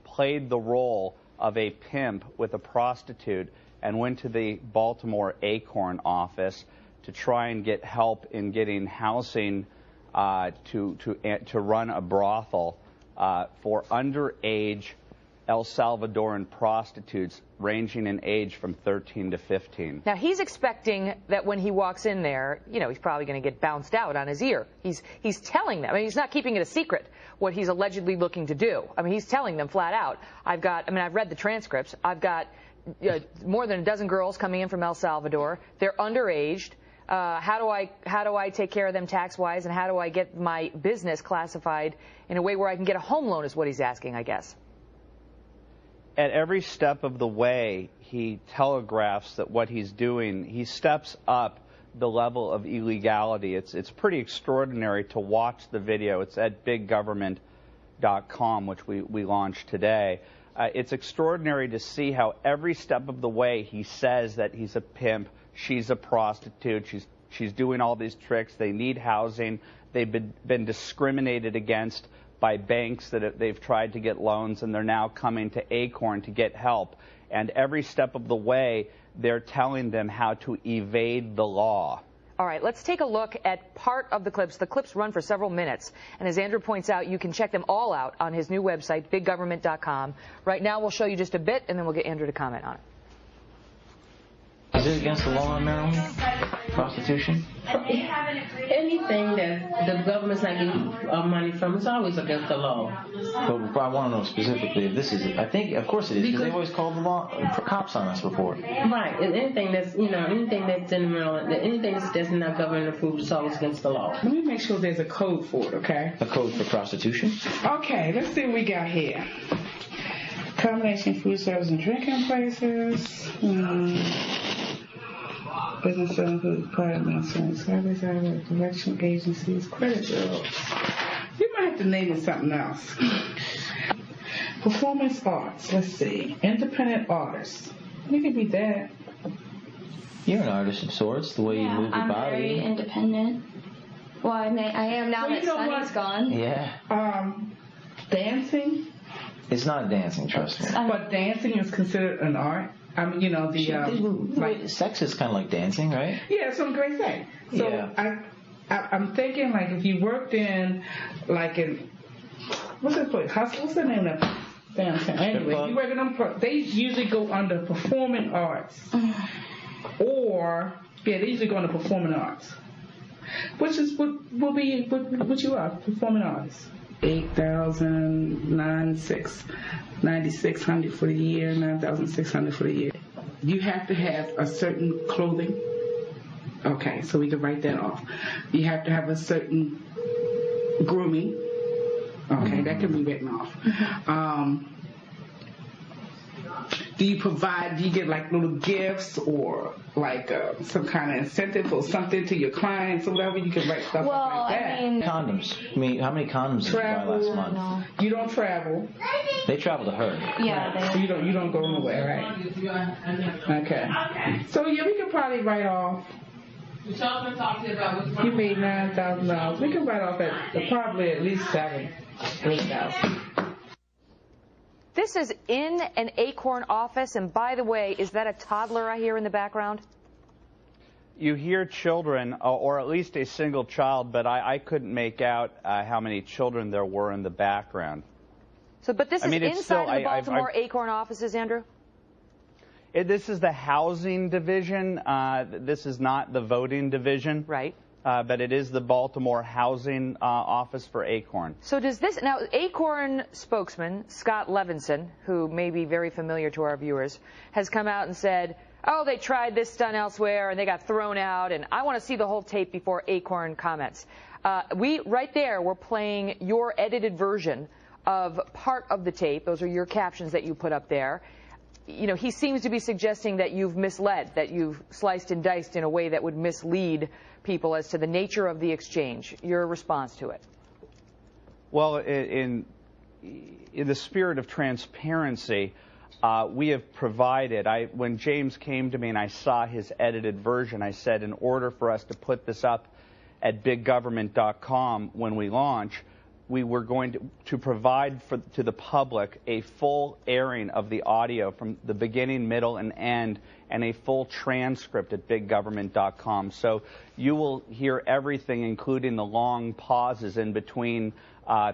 played the role of a pimp with a prostitute and went to the Baltimore Acorn office to try and get help in getting housing to run a brothel for underage El Salvadoran prostitutes ranging in age from 13 to 15.
Now, he's expecting that when he walks in there, he's probably going to get bounced out on his ear. He's telling them. I mean, he's not keeping it a secret what he's allegedly looking to do. I mean, he's telling them flat out. I've read the transcripts. I've got more than a dozen girls coming in from El Salvador. They're underaged. How do I take care of them tax-wise, and how do I get my business classified in a way where I can get a home loan is what he's asking, I guess.
At every step of the way, he telegraphs that what he's doing, he steps up the level of illegality. It's pretty extraordinary to watch the video. It's at biggovernment.com, which we launched today. It's extraordinary to see how every step of the way he says that he's a pimp, she's a prostitute, she's doing all these tricks, they need housing, they've been discriminated against by banks that they've tried to get loans, and they're now coming to Acorn to get help. And every step of the way, they're telling them how to evade the law.
All right, let's take a look at part of the clips. The clips run for several minutes. And as Andrew points out, you can check them all out on his new website, biggovernment.com. Right now, we'll show you just a bit, and then we'll get Andrew to comment on it.
Is it against the law in Maryland? Prostitution?
Anything that the government's not getting money from is always against the law.
But I want to know specifically if this is, I think, of course it is, because they've always called the law, cops on us before.
Right, and anything that's, anything that's in Maryland, anything that's not government approved is always against the law.
Let me make sure there's a code for it, okay?
A code for prostitution?
Okay, let's see what we got here. Combination food service and drinking places. Business include private management service, direction agencies, credit bureaus. You might have to name it something else. Performance arts, let's see. Independent artists. You can be that.
You're an artist of sorts, the way you move your body.
I'm very independent. Well, I am now that Sonny's gone.
Yeah.
Dancing?
It's not dancing, trust me.
But dancing is considered an art? I mean,
sex is kind of like dancing, right?
Yeah, that's what I'm going to say. So yeah. I'm thinking, like, if you worked in, like, what's this place? What's the name of that damn thing? Anyway, you work in them, they usually go under performing arts. Or, they usually go under performing arts. which is what you are, performing artists. 9,600 for the year, 9,600 for the year. You have to have a certain clothing. Okay, so we can write that off. You have to have a certain grooming. Okay, that can be written off. Do you get like little gifts or like some kind of incentive or something to your clients or whatever? You can write stuff like that.
Condoms. I mean, how many condoms did you buy last month?
No. You don't travel.
They travel to her.
Yeah. Right. So you don't go nowhere, right? Okay. So yeah, we could probably write off. You made $9,000. We can write off probably at least $8,000.
This is in an Acorn office, and by the way, is that a toddler I hear in the background?
You hear children, or at least a single child, but I couldn't make out how many children there were in the background.
So, but this is inside of the Baltimore Acorn offices, Andrew?
This is the housing division. This is not the voting division.
Right.
But it is the Baltimore housing office for Acorn.
So does this, now Acorn spokesman, Scott Levinson, who may be very familiar to our viewers, has come out and said, oh, they tried this stunt elsewhere and they got thrown out, and I want to see the whole tape before Acorn comments. Right there, we're playing your edited version of part of the tape. Those are your captions that you put up there. You know, he seems to be suggesting that you've misled, that you've sliced and diced in a way that would mislead people as to the nature of the exchange. Your response to it?
Well, in the spirit of transparency, we have provided, when James came to me and I saw his edited version, I said in order for us to put this up at biggovernment.com when we launch, we were going to provide to the public a full airing of the audio from the beginning, middle, and end, and a full transcript at biggovernment.com. So you will hear everything, including the long pauses in between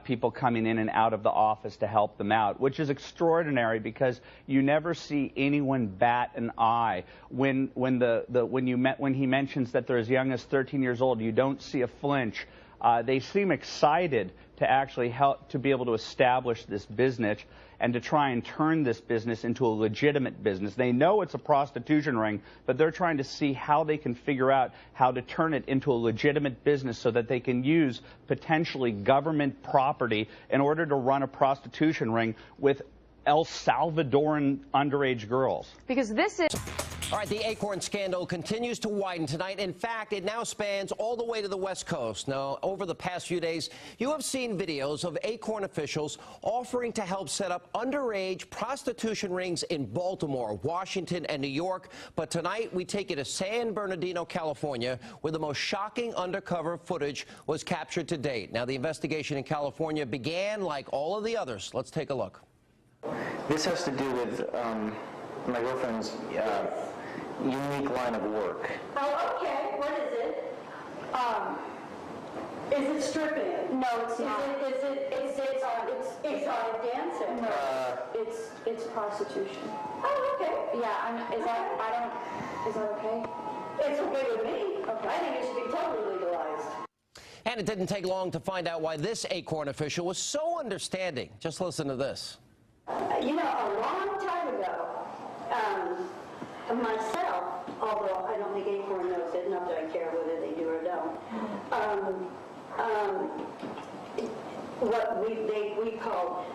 people coming in and out of the office to help them out, which is extraordinary because you never see anyone bat an eye. When he mentions that they're as young as 13 years old, you don't see a flinch. They seem excited to actually help to be able to establish this business and to try and turn this business into a legitimate business. They know it's a prostitution ring, but they're trying to see how they can figure out how to turn it into a legitimate business so that they can use potentially government property in order to run a prostitution ring with El Salvadoran underage girls.
Because this is...
All right, the Acorn scandal continues to widen tonight. In fact, it now spans all the way to the West Coast. Now, over the past few days, you have seen videos of Acorn officials offering to help set up underage prostitution rings in Baltimore, Washington, and New York. But tonight, we take you to San Bernardino, California, where the most shocking undercover footage was captured to date. Now, the investigation in California began like all of the others. Let's take a look.
This has to do with my girlfriend's unique line of work.
Oh, okay. What is it? Is it stripping? No, it's not. Is it exotic dancing? No, it's prostitution. Oh, okay. Yeah, is that okay? It's okay with me. Okay. I think it should be totally legalized.
And it didn't take long to find out why this Acorn official was so understanding. Just listen to this.
You know, a long time ago, myself, although I don't think Acorn knows it, not that I care whether they do or don't, what we call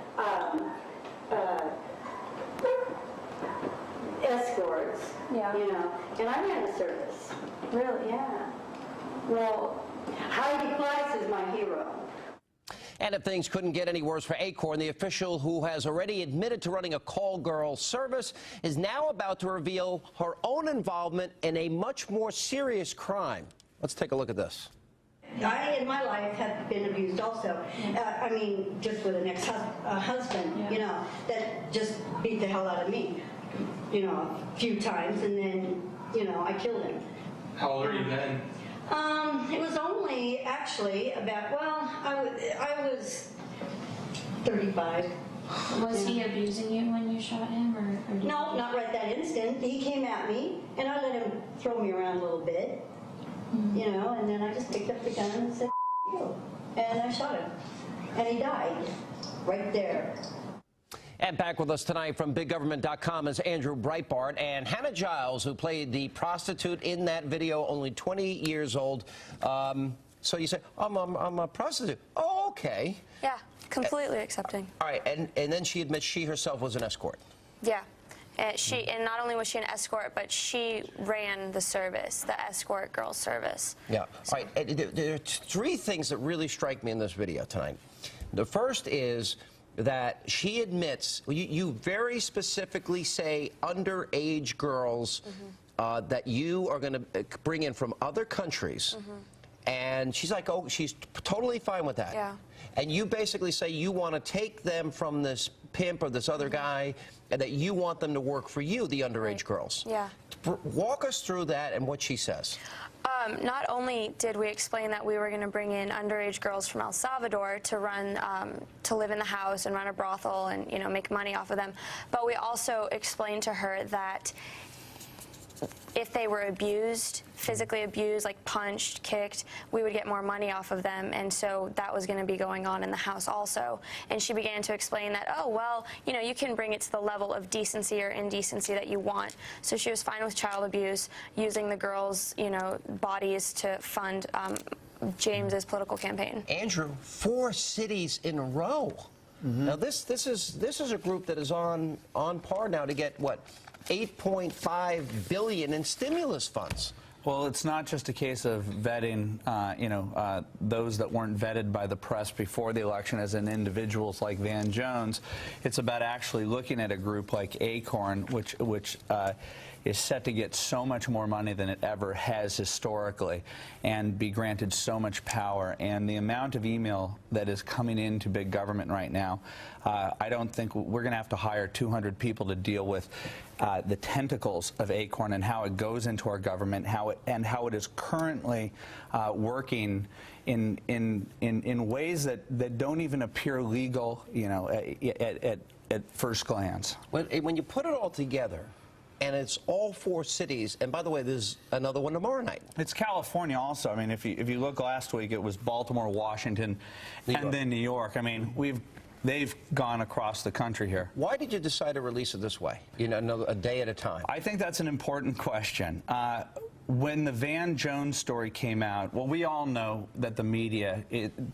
escorts, yeah. You know, and I ran a service. Really? Yeah. Well, Heidi Price is my hero.
And if things couldn't get any worse for Acorn, the official who has already admitted to running a call girl service is now about to reveal her own involvement in a much more serious crime. Let's take a look at this.
I, in my life, have been abused also. I mean, just with an ex-husband, yeah. You know, that just beat the hell out of me, you know, a few times, and then, you know, I killed him.
How old are you then?
It was only actually about, well, I was 35.
Was he abusing you when you shot him? Or
no, not right that instant. He came at me, and I let him throw me around a little bit. you know, and then I just picked up the gun and said, you, and I shot him, and he died right there.
And back with us tonight from BigGovernment.com is Andrew Breitbart and Hannah Giles, who played the prostitute in that video, only 20 years old. So you say, I'm a prostitute. Oh, okay.
Yeah, completely accepting.
All right, and then she admits she herself was an escort.
Yeah. And not only was she an escort, but she ran the service, the escort girls service.
Yeah. All right, there are three things that really strike me in this video tonight. The first is that she admits, you very specifically say underage girls that you are going to bring in from other countries. And she's like, oh, she's totally fine with that.
Yeah.
And you basically say you want to take them from this pimp or this other guy, and that you want them to work for you, the underage girls.
Yeah.
Walk us through that and what she says.
Not only did we explain that we were going to bring in underage girls from El Salvador to run, to live in the house and run a brothel and, you know, make money off of them, but we also explained to her that if they were abused, physically abused, like punched, kicked, we would get more money off of them, and so that was going to be going on in the house also. And she began to explain that, oh, well, you know, you can bring it to the level of decency or indecency that you want. So she was fine with child abuse, using the girls', you know, bodies to fund James's political campaign.
Andrew, 4 cities in a row. Now this is a group that is on par now to get what? $8.5 billion in stimulus funds.
Well, it's not just a case of vetting, those that weren't vetted by the press before the election, as in individuals like Van Jones. It's about actually looking at a group like Acorn, which is set to get so much more money than it ever has historically and be granted so much power. And the amount of email that is coming into big government right now, I don't think we're going to have to hire 200 people to deal with the tentacles of Acorn and how it goes into our government, how it is currently working in ways that don't even appear legal, you know, at first glance.
When you put it all together, and it's all 4 cities, and by the way, there's another one tomorrow night.
It's California also. I mean, if you look last week, it was Baltimore, Washington, and then New York. I mean, they've gone across the country here.
Why did you decide to release it this way, you know, a day at a time?
I think that's an important question. When the Van Jones story came out, well, we all know that the media,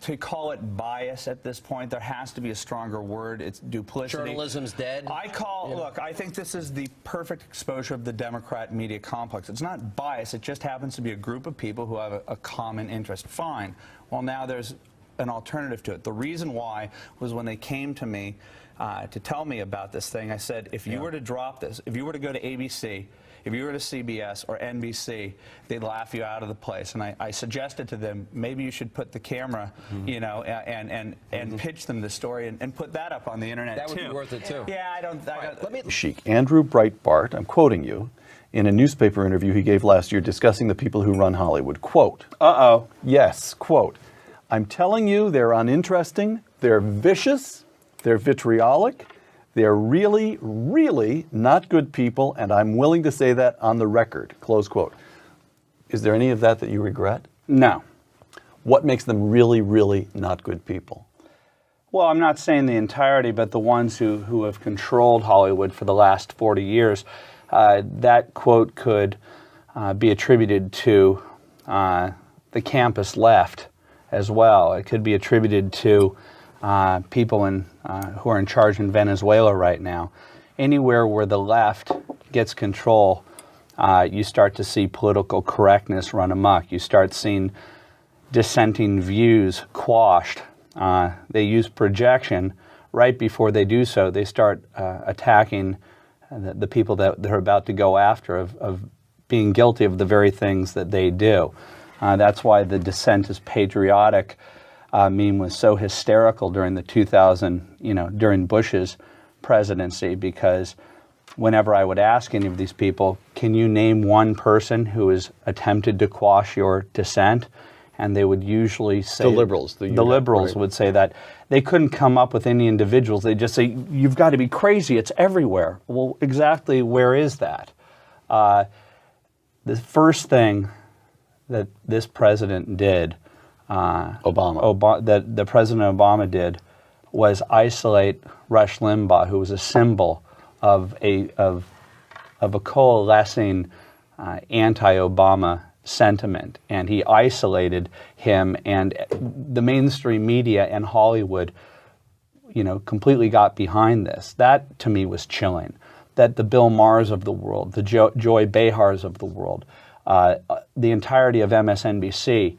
to call it bias at this point, there has to be a stronger word. It's duplicity.
Journalism's dead.
Look, I think this is the perfect exposure of the Democrat media complex. It's not bias. It just happens to be a group of people who have a common interest. Fine. Well, now there's an alternative to it. The reason why was when they came to me to tell me about this thing, I said, if you were to drop this, if you were to go to ABC, if you were to CBS or NBC, they'd laugh you out of the place. And I suggested to them, maybe you should put the camera, you know, and pitch them the story and put that up on the internet
too. That would be worth it too.
Yeah, I don't.
Let me.
Chic. Andrew Breitbart, I'm quoting you, in a newspaper interview he gave last year discussing the people who run Hollywood. Quote. Yes. Quote. I'm telling you, they're uninteresting. They're vicious. They're vitriolic. They're really, really not good people, and I'm willing to say that on the record, close quote. Is there any of that you regret?
No.
What makes them really, really not good people?
Well, I'm not saying the entirety, but the ones who have controlled Hollywood for the last 40 years, that quote could be attributed to the campus left as well. It could be attributed to people who are in charge in Venezuela right now. Anywhere where the left gets control, you start to see political correctness run amok. You start seeing dissenting views quashed. They use projection. Right before they do so, they start attacking the people that they're about to go after of being guilty of the very things that they do. That's why the dissent is patriotic meme was so hysterical during the during Bush's presidency, because whenever I would ask any of these people, can you name one person who has attempted to quash your dissent? And they would usually say...
The liberals.
The liberals would say that they couldn't come up with any individuals. They'd just say, you've got to be crazy, it's everywhere. Well, exactly where is that? The first thing that this president did, that the President Obama did, was isolate Rush Limbaugh, who was a symbol of a coalescing anti-Obama sentiment, and he isolated him, and the mainstream media and Hollywood, completely got behind this. That to me was chilling. That the Bill Maher's of the world, the Joy Behar's of the world, the entirety of MSNBC,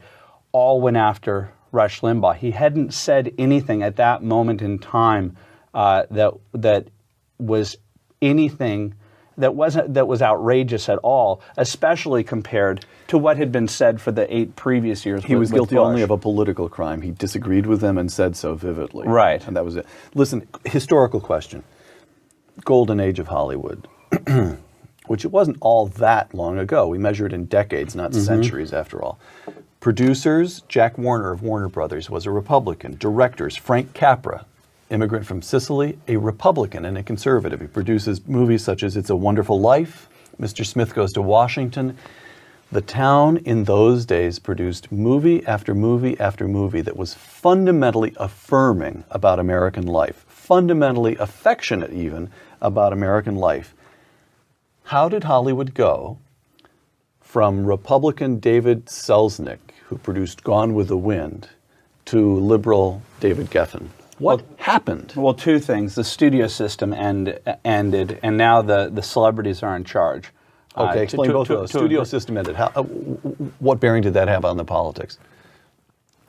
all went after Rush Limbaugh. He hadn't said anything at that moment in time that was anything that was outrageous at all, especially compared to what had been said for the 8 previous years.
He was guilty
Bush.
only of a political crime. He disagreed with them and said so vividly.
Right.
And that was it. Listen, historical question. Golden age of Hollywood, which it wasn't all that long ago. We measure it in decades, not centuries after all. Producers, Jack Warner of Warner Brothers was a Republican. Directors, Frank Capra, immigrant from Sicily, a Republican and a conservative. He produces movies such as It's a Wonderful Life, Mr. Smith Goes to Washington. The town in those days produced movie after movie after movie that was fundamentally affirming about American life, fundamentally affectionate even about American life. How did Hollywood go from Republican David Selznick, who produced Gone with the Wind, to liberal David Geffen? What happened?
Well, 2 things. The studio system ended, and now the celebrities are in charge.
Okay, explain both of those. Studio system ended. What bearing did that have on the politics?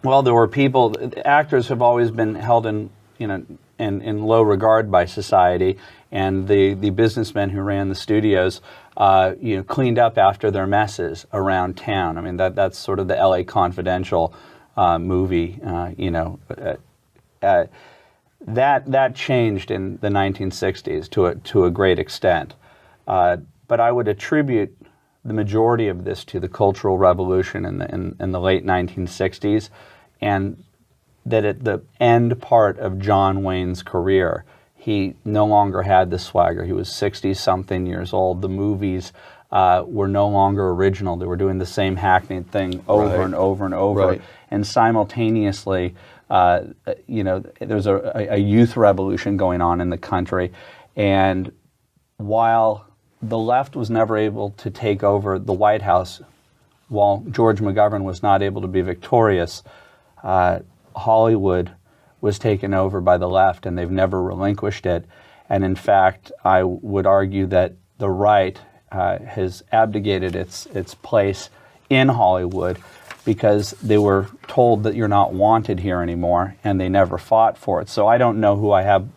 Well, there were people. Actors have always been held in low regard by society, and the businessmen who ran the studios, cleaned up after their messes around town. I mean, that's sort of the L.A. Confidential movie. That changed in the 1960s to a great extent. But I would attribute the majority of this to the Cultural Revolution in the late 1960s, and that at the end part of John Wayne's career, he no longer had the swagger. He was 60-something years old. The movies were no longer original. They were doing the same hackneyed thing over and over and over.
Right.
And simultaneously, there's a youth revolution going on in the country. And while the left was never able to take over the White House, while George McGovern was not able to be victorious, Hollywood was taken over by the left, and they've never relinquished it. And in fact, I would argue that the right has abdicated its place in Hollywood because they were told that you're not wanted here anymore, and they never fought for it. So I don't know who I have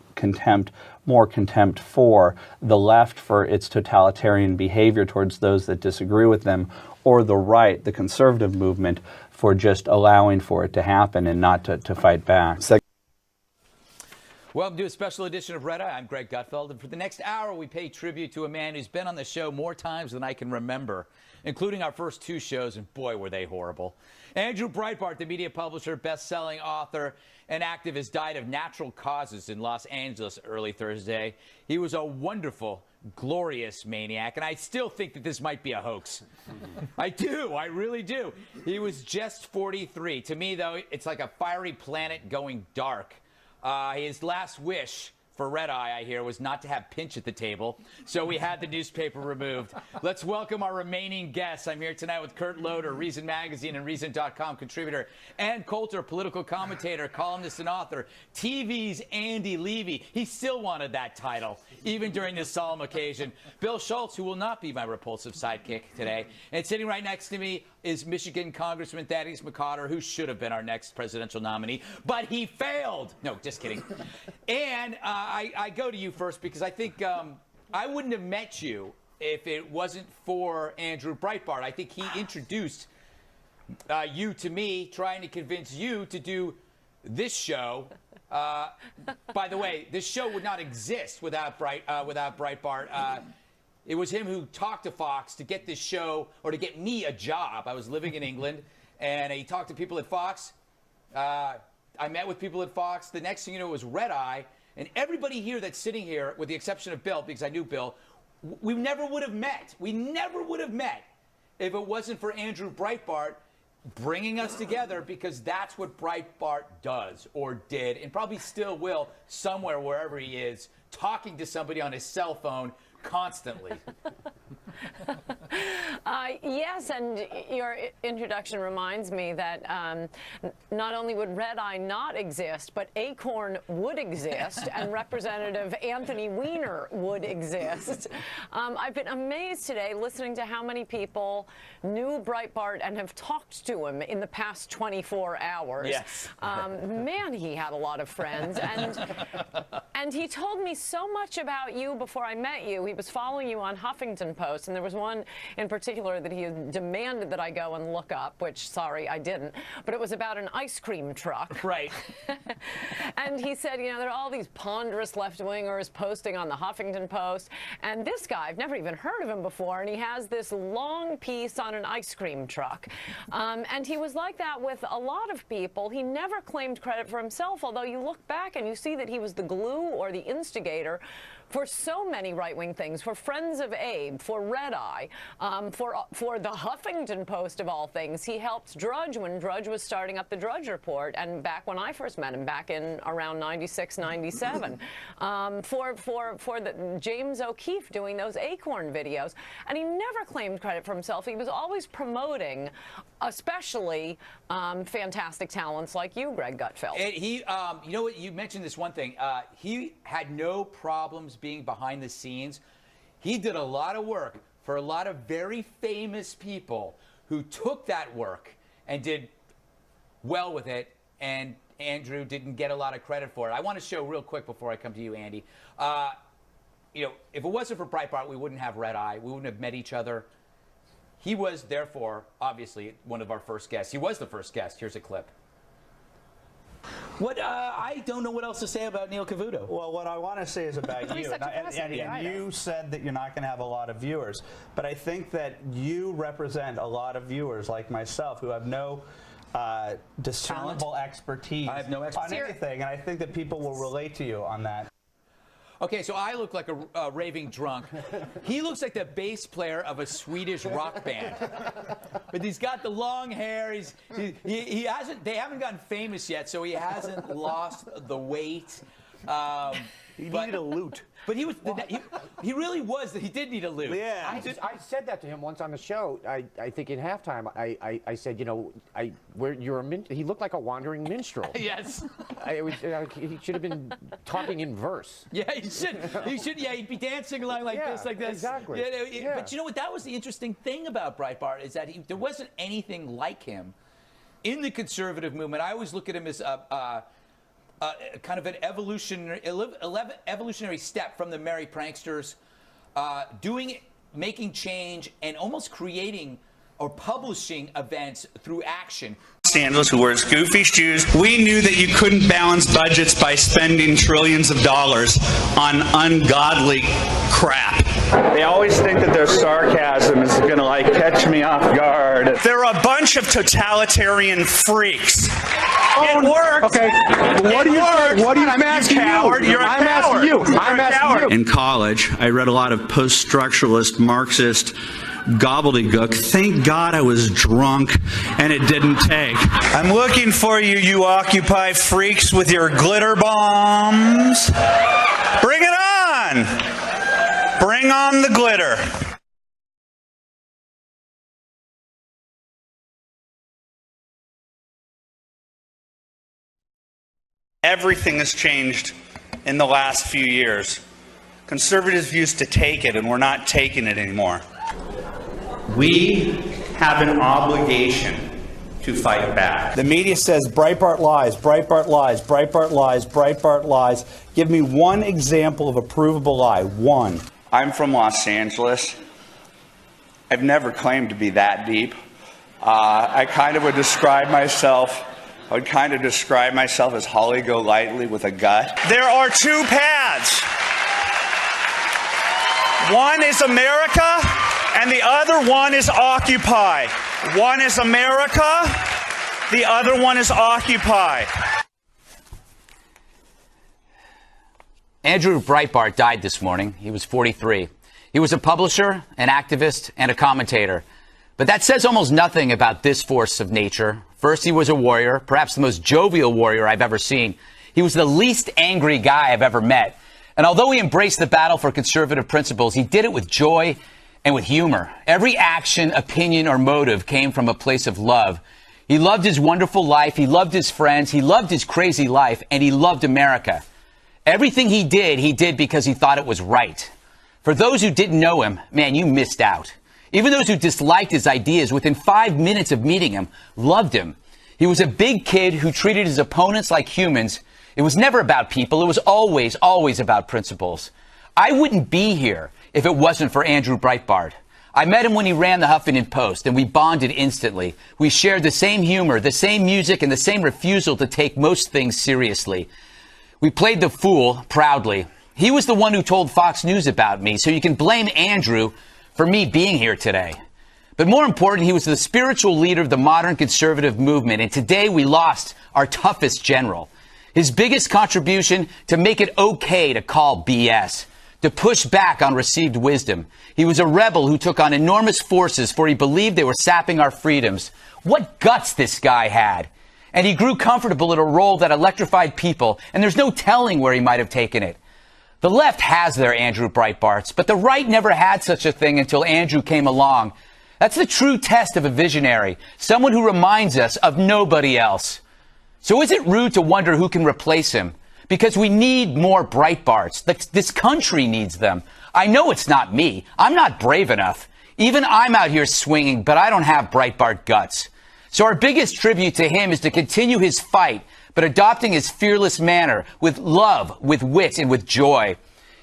more contempt for, the left for its totalitarian behavior towards those that disagree with them, or the right, the conservative movement, for just allowing for it to happen and not to fight back.
Welcome to a special edition of Red Eye. I'm Greg Gutfeld, and for the next hour, we pay tribute to a man who's been on the show more times than I can remember, including our first 2 shows, and boy, were they horrible. Andrew Breitbart, the media publisher, best-selling author, and activist, died of natural causes in Los Angeles early Thursday. He was a wonderful, glorious maniac, and I still think that this might be a hoax. I do. I really do. He was just 43. To me, though, it's like a fiery planet going dark. His last wish for Red Eye, I hear, was not to have Pinch at the table, so we had the newspaper removed. Let's welcome our remaining guests. I'm here tonight with Kurt Loder, Reason Magazine and Reason.com contributor, Ann Coulter, political commentator, columnist, and author, TV's Andy Levy. He still wanted that title, even during this solemn occasion. Bill Schultz, who will not be my repulsive sidekick today. And sitting right next to me is Michigan Congressman Thaddeus McCotter, who should have been our next presidential nominee, but he failed. No, just kidding. And I go to you first because I think I wouldn't have met you if it wasn't for Andrew Breitbart. I think he introduced you to me, trying to convince you to do this show. By the way, this show would not exist without Breitbart. It was him who talked to Fox to get this show, or to get me a job. I was living in England, and he talked to people at Fox. I met with people at Fox. The next thing you know, it was Red Eye. And everybody here that's sitting here, with the exception of Bill, because I knew Bill, we never would have met. We never would have met if it wasn't for Andrew Breitbart bringing us together, because that's what Breitbart does or did and probably still will somewhere, wherever he is, talking to somebody on his cell phone constantly.
Yes, and your introduction reminds me that not only would Red Eye not exist, but Acorn would exist, and Representative Anthony Weiner would exist. I've been amazed today listening to how many people knew Breitbart and have talked to him in the past 24 hours.
Yes.
Man, he had a lot of friends, and he told me so much about you before I met you. He was following you on Huffington Post, and there was one in particular that he demanded that I go and look up, which, sorry, I didn't. But it was about an ice cream truck.
Right.
And he said, you know, there are all these ponderous left-wingers posting on the Huffington Post. And this guy, I've never even heard of him before, and he has this long piece on an ice cream truck. And he was like that with a lot of people. He never claimed credit for himself, although you look back and you see that he was the glue or the instigator for so many right-wing things, for Friends of Abe, for Red Eye, for the Huffington Post of all things. He helped Drudge when Drudge was starting up the Drudge Report, and back when I first met him, back in around 96, 97, for the James O'Keefe doing those Acorn videos. And he never claimed credit for himself. He was always promoting, especially fantastic talents like you, Greg Gutfeld.
And he, you know what, you mentioned this one thing. He had no problems being behind the scenes. He did a lot of work for a lot of very famous people who took that work and did well with it, and Andrew didn't get a lot of credit for it. I want to show real quick before I come to you, Andy. You know, if it wasn't for Breitbart, we wouldn't have Red Eye. We wouldn't have met each other. He was, therefore, obviously, one of our first guests. He was the first guest. Here's a clip.
What I don't know what else to say about Neil Cavuto.
Well, what I want to say is about you. And you said that you're not going to have a lot of viewers, but I think that you represent a lot of viewers like myself who have no discernible expertise on anything, and I think that people will relate to you on that.
Okay, so I look like a raving drunk. He looks like the bass player of a Swedish rock band. But he's got the long hair. He hasn't. They haven't gotten famous yet, so he hasn't lost the weight.
He needed a lute.
But he was. He really was. He did need a lute.
Yeah. I said that to him once on the show. I think in halftime, I said, you know, he looked like a wandering minstrel.
Yes.
He should have been talking in verse.
Yeah, he should. He should. Yeah, he'd be dancing along like this, like this.
Exactly.
Yeah, But you know what? That was the interesting thing about Breitbart, is that there wasn't anything like him in the conservative movement. I always look at him as kind of an evolutionary step from the Merry Pranksters, making change and almost creating or publishing events through action.
Los Angeles, who wears goofy shoes. We knew that you couldn't balance budgets by spending trillions of dollars on ungodly crap.
They always think that their sarcasm is going to like catch me off guard.
They're a bunch of totalitarian freaks. It worked.
Okay. What do you think? What do you
I'm asking
coward.
You're a
I'm
coward.
asking you. I'm asking you.
In college, I read a lot of post-structuralist Marxist gobbledygook. Thank God I was drunk and it didn't take. I'm looking for you, you Occupy freaks with your glitter bombs. Bring it on. Bring on the glitter. Everything has changed in the last few years. Conservatives used to take it, and we're not taking it anymore. We have an obligation to fight back.
The media says Breitbart lies, Breitbart lies, Breitbart lies, Breitbart lies. Give me one example of a provable lie. One.
I'm from Los Angeles. I've never claimed to be that deep. I kind of would describe myself as Holly Golightly with a gut. There are two paths. One is America, and the other one is Occupy. One is America, the other one is Occupy.
Andrew Breitbart died this morning. He was 43. He was a publisher, an activist, and a commentator. But that says almost nothing about this force of nature. First, he was a warrior, perhaps the most jovial warrior I've ever seen. He was the least angry guy I've ever met. And although he embraced the battle for conservative principles, he did it with joy and with humor. Every action, opinion, or motive came from a place of love. He loved his wonderful life, he loved his friends, he loved his crazy life, and he loved America. Everything he did because he thought it was right. For those who didn't know him, man, you missed out. Even those who disliked his ideas, within 5 minutes of meeting him, loved him. He was a big kid who treated his opponents like humans. It was never about people. It was always, always about principles. I wouldn't be here if it wasn't for Andrew Breitbart. I met him when he ran the Huffington Post, and we bonded instantly. We shared the same humor, the same music, and the same refusal to take most things seriously. We played the fool proudly. He was the one who told Fox News about me, so you can blame Andrew for me being here today. But more important, he was the spiritual leader of the modern conservative movement, and today we lost our toughest general. His biggest contribution to make it okay to call BS, to push back on received wisdom. He was a rebel who took on enormous forces for he believed they were sapping our freedoms. What guts this guy had. And he grew comfortable in a role that electrified people, and there's no telling where he might have taken it. The left has their Andrew Breitbarts, but the right never had such a thing until Andrew came along. That's the true test of a visionary, someone who reminds us of nobody else. So is it rude to wonder who can replace him? Because we need more Breitbarts. This country needs them. I know it's not me. I'm not brave enough. Even I'm out here swinging, but I don't have Breitbart guts. So our biggest tribute to him is to continue his fight, but adopting his fearless manner with love, with wit, and with joy.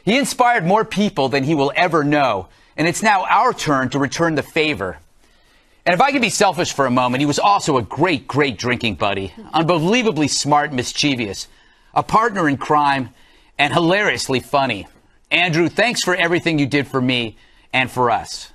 He inspired more people than he will ever know, and it's now our turn to return the favor. And if I can be selfish for a moment, he was also a great, great drinking buddy, unbelievably smart and mischievous, a partner in crime, and hilariously funny. Andrew, thanks for everything you did for me and for us.